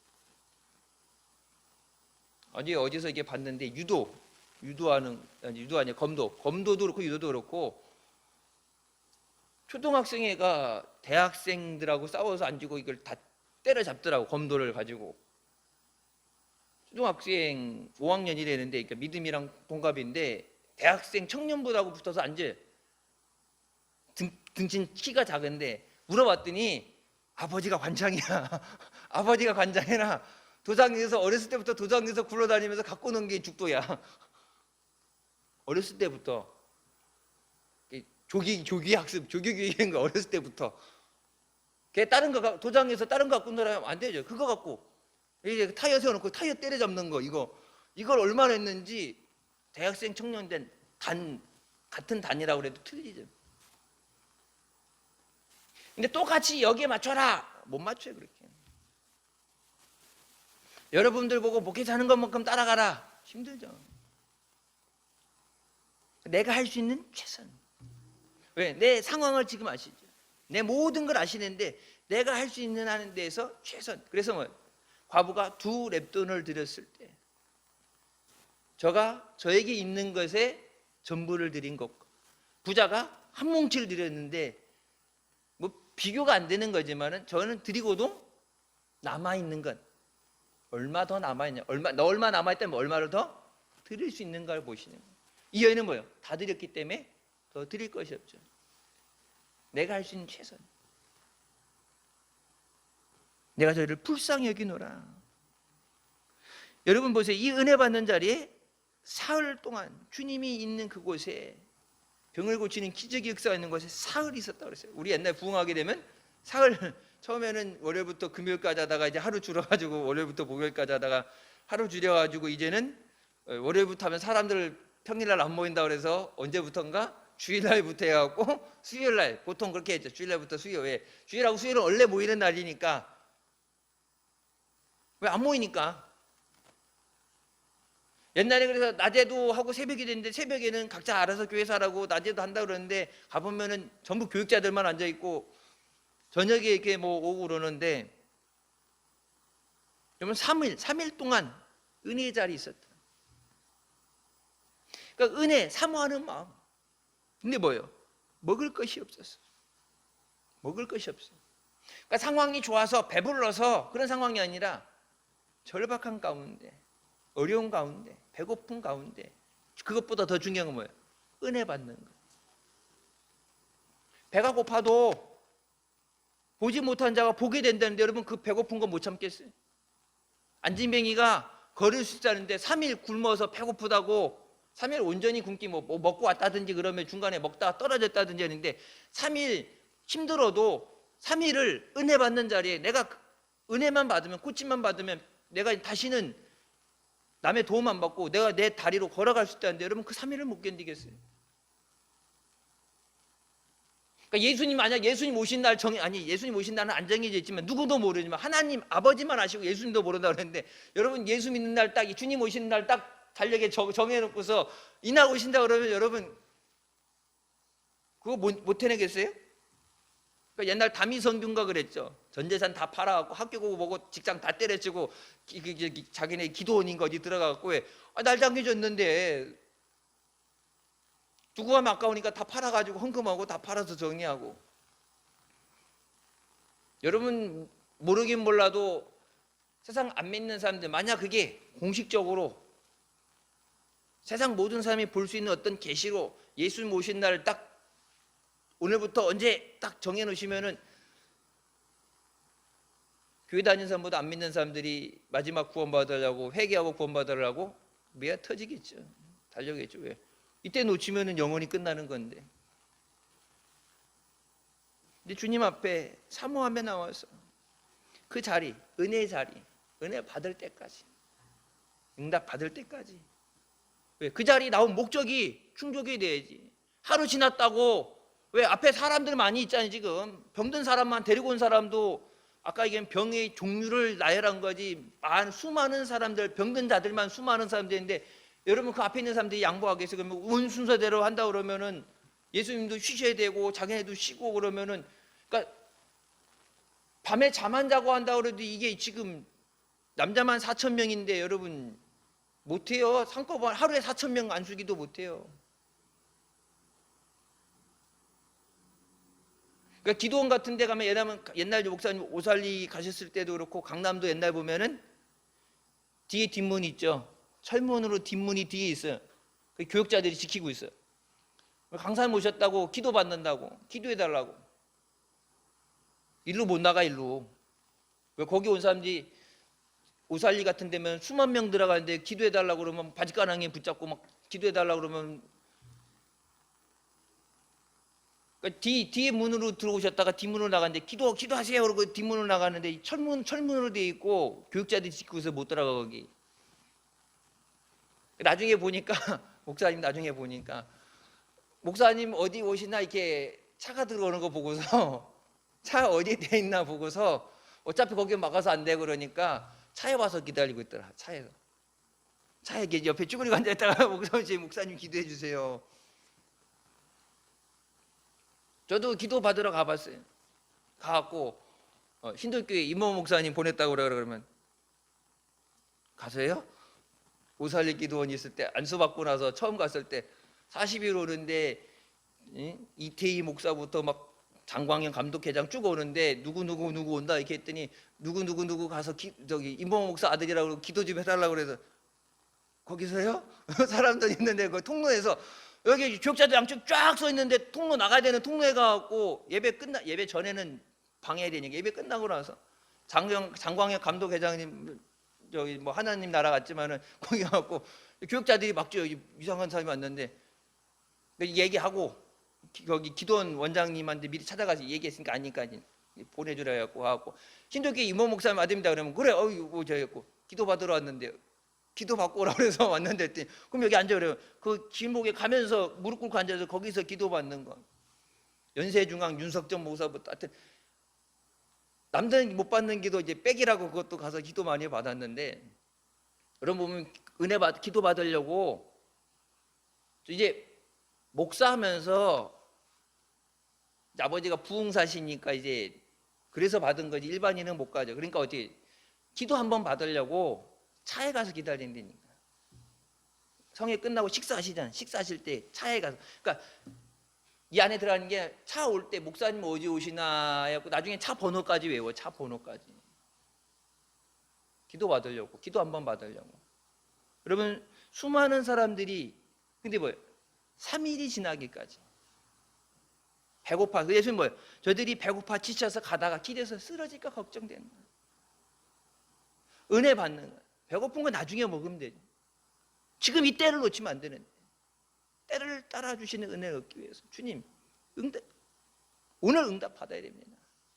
어디서 이게 봤는데, 검도도 그렇고 유도도 그렇고, 초등학생애가 대학생들하고 싸워서 안 주고 이걸 다 때려잡더라고. 검도를 가지고. 초등학생 5학년이라는데, 그러니까 믿음이랑 동갑인데 대학생 청년부하고 붙어서 앉아요. 등신 키가 작은데 물어봤더니 아버지가 관장이야. 아버지가 관장이나 도장에서, 어렸을 때부터 도장에서 굴러다니면서 갖고 논 게 죽도야. 어렸을 때부터 조기 학습, 조기 교육인 거 어렸을 때부터. 걔 다른 거 도장에서 다른 거 갖고 놀아면 안 되죠. 그거 갖고 이제 타이어 세워놓고 타이어 때려잡는 거, 이걸 얼마나 했는지 대학생 청년된 같은 단이라고 해도 틀리죠. 근데 똑같이 여기에 맞춰라, 못 맞춰요. 그렇게. 여러분들 보고 목회자 하는 것만큼 따라가라, 힘들죠. 내가 할 수 있는 최선. 왜? 내 상황을 지금 아시죠. 내 모든 걸 아시는데 내가 할 수 있는 하는 데에서 최선. 그래서 뭐 과부가 2 렙돈을 드렸을 때 저에게 있는 것에 전부를 드린 것과, 부자가 한 뭉치를 드렸는데 뭐 비교가 안 되는 거지만은, 저는 드리고도 남아 있는 건 얼마 더 남아 있냐, 얼마 남아 있다면 얼마를 더 드릴 수 있는가를 보시는 거예요. 이 여인은 뭐예요? 다 드렸기 때문에 더 드릴 것이 없죠. 내가 할 수 있는 최선. 내가 저희를 불쌍히 여기노라. 여러분 보세요. 이 은혜 받는 자리에 사흘 동안 주님이 있는 그곳에 병을 고치는 기적의 역사가 있는 곳에 사흘이 있었다고 그랬어요. 우리 옛날 부흥하게 되면 사흘, 처음에는 월요일부터 금요일까지 하다가 이제 하루 줄여가지고 월요일부터 목요일까지 하다가 하루 줄여가지고 이제는 월요일부터 하면 사람들 평일날 안 모인다 그래서 언제부턴가 주일날부터 해갖고 수요일날, 보통 그렇게 했죠. 주일날부터 수요일. 왜? 주일하고 수요일은 원래 모이는 날이니까. 왜 안 모이니까? 옛날에 그래서 낮에도 하고 새벽이 됐는데, 새벽에는 각자 알아서 교회에서 하라고 낮에도 한다 그러는데, 가보면은 전부 교육자들만 앉아있고 저녁에 이렇게 뭐 오고 그러는데, 여러분 3일 동안 은혜의 자리에 있었다. 그러니까 은혜 사모하는 마음. 근데 뭐예요? 먹을 것이 없었어. 먹을 것이 없어. 그러니까 상황이 좋아서 배불러서 그런 상황이 아니라 절박한 가운데, 어려운 가운데, 배고픈 가운데, 그것보다 더 중요한 건 뭐예요? 은혜 받는 거. 배가 고파도 보지 못한 자가 보게 된다는데, 여러분 그 배고픈 거 못 참겠어요? 안진뱅이가 걸을 수 있다는데 3일 굶어서 배고프다고, 3일 온전히 굶기 뭐 먹고 왔다든지 그러면 중간에 먹다가 떨어졌다든지 하는데, 3일 힘들어도 3일을 은혜 받는 자리에 내가 은혜만 받으면, 코치만 받으면 내가 다시는 남의 도움 안 받고 내가 내 다리로 걸어갈 수 있다는데, 여러분 그 3일을 못 견디겠어요? 그러니까 예수님, 만약 예수님 오신 날 예수님 오신 날은 안 정해져 있지만 누구도 모르지만 하나님 아버지만 아시고 예수님도 모른다 그랬는데, 여러분 예수 믿는 날 딱, 주님 오시는 날 딱 달력에 정해놓고서 이날 오신다 그러면 여러분 그거 못 해내겠어요? 그러니까 옛날 다미성균가 그랬죠. 전 재산 다 팔아갖고 학교 가고 뭐고 직장 다 때려치고 자기네 기도원인 거 어디 들어가갖고, 왜? 날 당겨줬는데 두고 가면 아까우니까 다 팔아가지고 헌금하고 다 팔아서 정리하고. 여러분 모르긴 몰라도 세상 안 믿는 사람들, 만약 그게 공식적으로 세상 모든 사람이 볼 수 있는 어떤 계시로 예수님 오신 날 딱 오늘부터 언제 딱 정해놓으시면은, 교회 다니는 사람보다 안 믿는 사람들이 마지막 구원받으려고, 회개하고 구원받으려고 매야 터지겠죠. 달려겠죠. 왜? 이때 놓치면은 영원히 끝나는 건데. 근데 주님 앞에 사모함에 나와서 그 자리, 은혜의 자리, 은혜 받을 때까지, 응답 받을 때까지. 왜? 그 자리 나온 목적이 충족이 돼야지. 하루 지났다고, 왜? 앞에 사람들 많이 있잖아요. 지금 병든 사람만 데리고 온 사람도 아까 얘기한 병의 종류를 나열한 거지, 수많은 사람들, 병든 자들만 수많은 사람들인데, 여러분 그 앞에 있는 사람들이 양보하겠어요? 그러면 온 순서대로 한다 그러면은 예수님도 쉬셔야 되고 자기네도 쉬고 그러면은, 그러니까 밤에 잠 안 자고 한다 그래도 이게 지금 남자만 4,000명인데 여러분 못해요. 한꺼번에 하루에 4,000명 안수기도 못해요. 그러니까 기도원 같은 데 가면, 옛날 목사님 오살리 가셨을 때도 그렇고, 강남도 옛날 보면은 뒤에 뒷문 있죠. 철문으로 뒷문이 뒤에 있어요. 그 교육자들이 지키고 있어요. 강사님 오셨다고 기도 받는다고, 기도해달라고. 일로 못 나가, 일로. 왜? 거기 온 사람들이 오살리 같은 데면 수만 명 들어가는데 기도해달라고 그러면 바지가랑이에 붙잡고 막 기도해달라고 그러면, 그러니까 뒤에 문으로 들어오셨다가 뒷문으로 나갔는데 기도하세요 그러고 뒷문으로 나가는데, 철문으로 돼 있고 교육자들이 지키고 있어서 못 들어가 거기. 나중에 보니까 목사님 나중에 보니까 목사님 어디 오시나 이렇게 차가 들어오는 거 보고서 차 어디에 돼 있나 보고서, 어차피 거기 막아서 안 돼 그러니까 차에 와서 기다리고 있더라. 차에 옆에 쭈그리고 앉아있다가 목사님 기도해 주세요. 저도 기도 받으러 가봤어요. 가갖고 신도교회 임모 목사님 보냈다고 그러면, 가서요? 오살리 기도원이 있을 때 안수받고 나서 처음 갔을 때 40일 오는데, 이태희 목사부터 막 장광영 감독회장 쭉 오는데 누구 온다 이렇게 했더니, 누구 가서 저기 임모 목사 아들이라고 기도 좀 해달라고 그래서, 거기서요? 사람들 있는데 그 통로에서, 여기 교육자들 양쪽 쫙 서 있는데 통로 나가야 되는 통로에 가갖고, 예배 전에는 방해해야 되니까 예배 끝나고 나서 장광영 감독회장님, 저기 뭐 하나님 나라 같지만은 거기 가갖고 교육자들이 막 이상한 사람이 왔는데, 얘기하고 거기 기도원 원장님한테 미리 찾아가서 얘기했으니까 아니까 보내주라 해갖고 하고 신도교회 이모 목사님 아듭니다 그러면 그래 뭐 저였고 기도 받으러 왔는데 기도 받고 오라 그래서 왔는데 했더니 그럼 여기 앉아 그래요. 그 길목에 가면서 무릎 꿇고 앉아서 거기서 기도 받는 거. 연세중앙 윤석전 목사부터 하여튼 남들은 못 받는 기도 이제 백이라고 그것도 가서 기도 많이 받았는데 여러분 보면 기도 받으려고 이제 목사하면서 아버지가 부흥사시니까 이제 그래서 받은 거지 일반인은 못 가죠. 그러니까 어떻게 기도 한번 받으려고 차에 가서 기다린다니까. 성회 끝나고 식사하시잖아요. 식사하실 때 차에 가서 그러니까 이 안에 들어가는 게 차 올 때 목사님 어디 오시나 해갖고 나중에 차 번호까지 외워. 차 번호까지 기도 받으려고 기도 한번 받으려고. 여러분 수많은 사람들이 근데 뭐예요? 3일이 지나기까지 배고파. 예수님 뭐예요? 저들이 배고파 지쳐서 가다가 길에서 쓰러질까 걱정되는 거예요. 은혜 받는 거예요. 배고픈 건 나중에 먹으면 되죠. 지금 이 때를 놓치면 안 되는데 때를 따라주시는 은혜를 얻기 위해서 주님 오늘 응답 받아야 됩니다.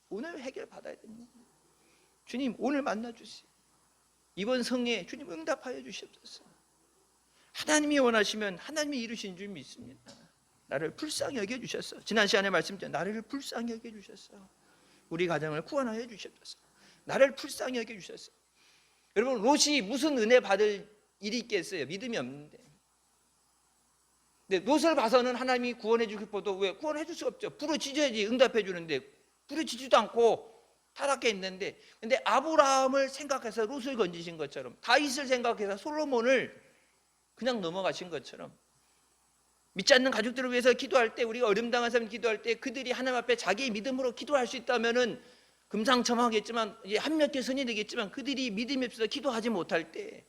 오늘 해결 받아야 됩니다. 주님 오늘 만나주세요. 이번 성회에 주님 응답하여 주시옵소서. 하나님이 원하시면 하나님이 이루신 줄 믿습니다. 나를 불쌍히 여겨주셨어. 지난 시간에 말씀드린 나를 불쌍히 여겨주셨어. 우리 가정을 구원하여 주시옵소서. 나를 불쌍히 여겨주셨어. 여러분 롯이 무슨 은혜 받을 일이 있겠어요? 믿음이 없는데. 근데 롯을 봐서는 하나님이 구원해 주실 것도 왜 구원해 줄 수 없죠. 부르짖어야지 응답해 주는데 부르짖지도 않고 타락해 있는데 근데 아브라함을 생각해서 롯을 건지신 것처럼 다윗을 생각해서 솔로몬을 그냥 넘어가신 것처럼 믿지 않는 가족들을 위해서 기도할 때 우리가 어림당한 사람 기도할 때 그들이 하나님 앞에 자기의 믿음으로 기도할 수 있다면은 금상첨화하겠지만 이제 한몇개 선이 되겠지만 그들이 믿음이 없어서 기도하지 못할 때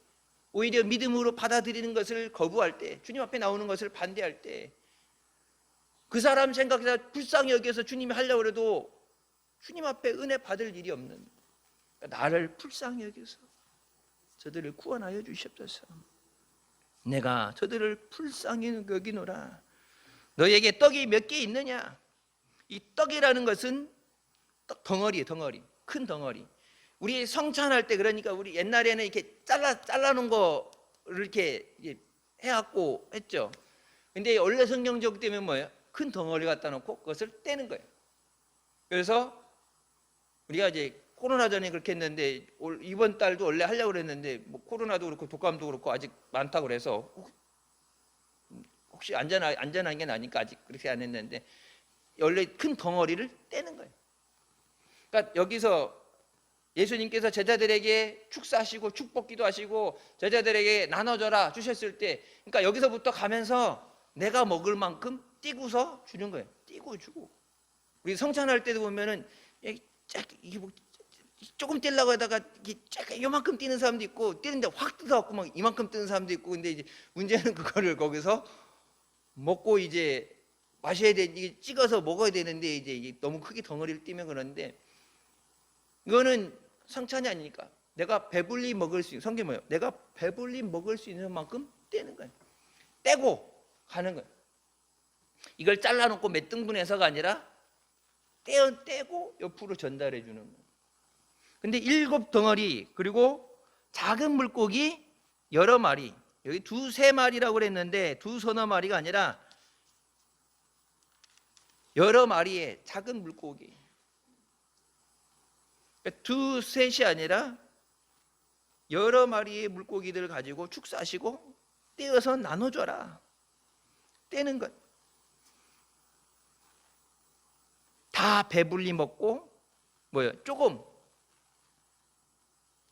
오히려 믿음으로 받아들이는 것을 거부할 때 주님 앞에 나오는 것을 반대할 때 그 사람 생각해서 불쌍히 여겨서 주님이 하려고 해도 주님 앞에 은혜 받을 일이 없는 나를 불쌍히 여겨서 저들을 구원하여 주시옵소서. 내가 저들을 불쌍히 여기노라. 너에게 떡이 몇 개 있느냐? 이 떡이라는 것은 덩어리예요. 덩어리. 큰 덩어리. 우리 성찬할 때 그러니까 우리 옛날에는 이렇게 잘라놓은 거를 이렇게 해갖고 했죠. 근데 원래 성경적 때문에 뭐예요? 큰 덩어리 갖다 놓고 그것을 떼는 거예요. 그래서 우리가 이제 코로나 전에 그렇게 했는데 이번 달도 원래 하려고 그랬는데 뭐 코로나도 그렇고 독감도 그렇고 아직 많다고 그래서 혹시 안전한 게 나니까 아직 그렇게 안 했는데 원래 큰 덩어리를 떼는 거예요. 그러니까 여기서 예수님께서 제자들에게 축사하시고 축복기도 하시고 제자들에게 나눠줘라 주셨을 때 그러니까 여기서부터 가면서 내가 먹을 만큼 띄고서 주는 거예요. 띄고 주고 우리 성찬할 때도 보면은 이게 뭐 조금 떼려고 하다가 요만큼 띄는 사람도 있고 띄는데 확 뜯어갖고 막 이만큼 뜨는 사람도 있고 근데 이제 문제는 그거를 거기서 먹고 이제 마셔야 돼 이게 찍어서 먹어야 되는데 이제 너무 크게 덩어리를 띄면 그런데 이거는 성찬이 아니니까 내가 배불리 먹을 수 있는 성경이 뭐예요? 내가 배불리 먹을 수 있는 만큼 떼는 거예요. 떼고 가는 거예요. 이걸 잘라놓고 몇 등분해서가 아니라 떼고 옆으로 전달해 주는 거예요. 근데 7 덩어리 그리고 작은 물고기 여러 마리 여기 2-3마리라고 그랬는데 2-3마리가 아니라 여러 마리의 작은 물고기 2-3이 아니라 여러 마리의 물고기들을 가지고 축사하시고 떼어서 나눠줘라. 떼는 것. 다 배불리 먹고 뭐예요? 조금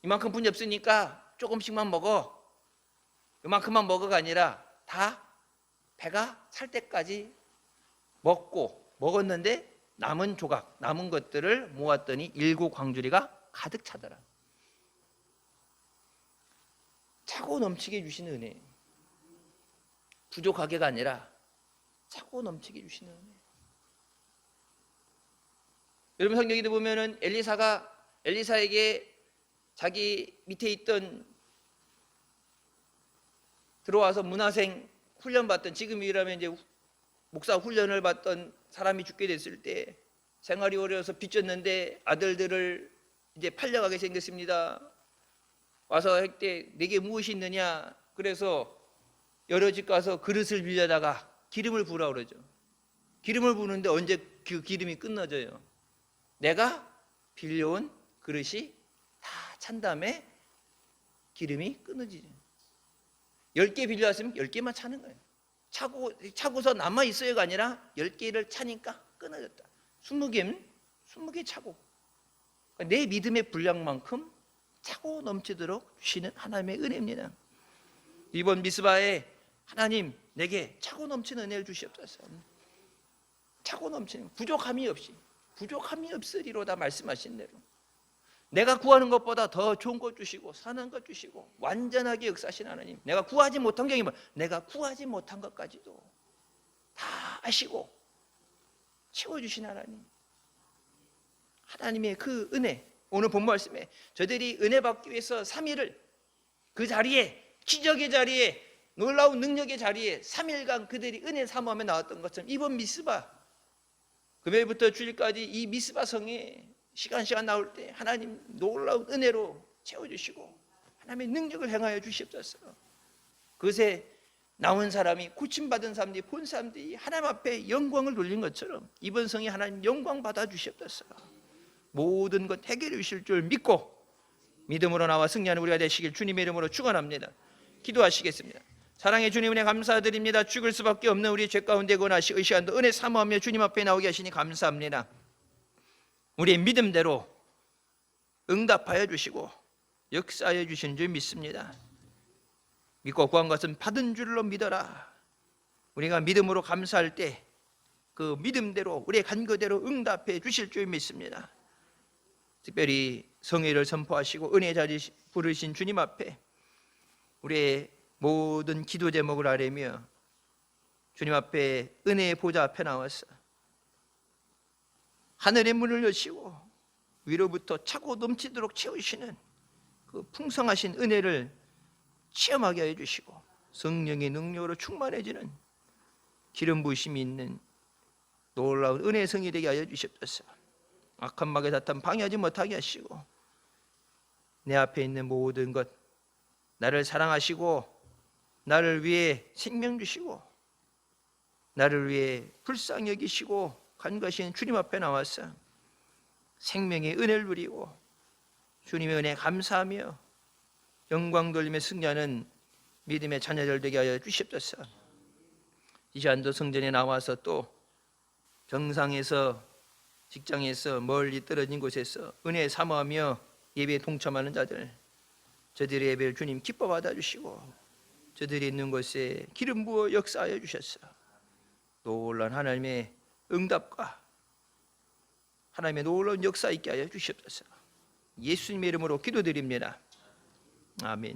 이만큼 분이 없으니까 조금씩만 먹어. 이만큼만 먹어가 아니라 다 배가 찰 때까지 먹었는데 남은 조각, 남은 것들을 모았더니 7 광주리가 가득 차더라. 차고 넘치게 주시는 은혜. 부족하게가 아니라 차고 넘치게 주시는 은혜. 여러분 성경에 보면은 엘리사에게 자기 밑에 있던 들어와서 문화생 훈련받던 지금이라면 이제 목사 훈련을 받던 사람이 죽게 됐을 때 생활이 어려워서 빚졌는데 아들들을 이제 팔려가게 생겼습니다. 와서 할 때 내게 무엇이 있느냐? 그래서 여러 집 가서 그릇을 빌려다가 기름을 부으라 그러죠. 기름을 부는데 언제 그 기름이 끝나져요? 내가 빌려온 그릇이 다 찬 다음에 기름이 끊어지죠. 10개 빌려왔으면 10개만 차는 거예요. 차고서 남아있어요가 아니라 10개를 차니까 끊어졌다. 20개 차고. 그러니까 내 믿음의 분량만큼 차고 넘치도록 주시는 하나님의 은혜입니다. 이번 미스바에 하나님 내게 차고 넘치는 은혜를 주시옵소서. 차고 넘치는, 부족함이 없으리로다 말씀하신 대로 내가 구하는 것보다 더 좋은 것 주시고 사는 것 주시고 완전하게 역사하신 하나님, 내가 구하지 못한 게 아니라 내가 구하지 못한 것까지도 다 아시고 채워주신 하나님, 하나님의 그 은혜, 오늘 본 말씀에 저들이 은혜 받기 위해서 3일을 그 자리에, 기적의 자리에, 놀라운 능력의 자리에 3일간 그들이 은혜 사모하며 나왔던 것처럼 이번 미스바 금요일부터 주일까지 이 미스바 성에 시간 나올 때 하나님 놀라운 은혜로 채워주시고 하나님의 능력을 행하여 주시옵소서. 그것에 나온 사람이, 고침받은 사람들이, 본 사람들이 하나님 앞에 영광을 돌린 것처럼 이번 성에 하나님 영광 받아 주시옵소서. 모든 것 해결해 주실 줄 믿고 믿음으로 나와 승리하는 우리가 되시길 주님의 이름으로 축원합니다. 기도하시겠습니다. 사랑의 주님, 은혜 감사드립니다. 죽을 수밖에 없는 우리 죄 가운데 권하시 의시한도 은혜 사모하며 주님 앞에 나오게 하시니 감사합니다. 우리의 믿음대로 응답하여 주시고 역사하여 주시는 줄 믿습니다. 믿고 구한 것은 받은 줄로 믿어라. 우리가 믿음으로 감사할 때 그 믿음대로 우리의 간구대로 응답해 주실 줄 믿습니다. 특별히 성회를 선포하시고 은혜 자리 부르신 주님 앞에 우리의 모든 기도 제목을 아뢰며 주님 앞에 은혜의 보좌 앞에 나와서 하늘의 문을 여시고 위로부터 차고 넘치도록 채우시는 그 풍성하신 은혜를 체험하게 해주시고 성령의 능력으로 충만해지는 기름 부으심이 있는 놀라운 은혜의 성이 되게 하여 주시옵소서. 악한 마귀의 사탄 방해하지 못하게 하시고 내 앞에 있는 모든 것, 나를 사랑하시고 나를 위해 생명 주시고 나를 위해 불쌍히 여기시고 간과하시는 주님 앞에 나와서 생명의 은혜를 누리고 주님의 은혜 감사하며 영광 돌리며 승리하는 믿음의 자녀들 되게 하여 주시옵소서. 이 시간도 성전에 나와서 또 병상에서, 직장에서, 멀리 떨어진 곳에서 은혜 사모하며 예배에 동참하는 자들, 저들의 예배를 주님 기뻐 받아주시고 저들이 있는 곳에 기름 부어 역사하여 주셔서 놀라운 하나님의 응답과 하나님의 놀라운 역사 있게 하여 주시옵소서. 예수님의 이름으로 기도드립니다. 아멘.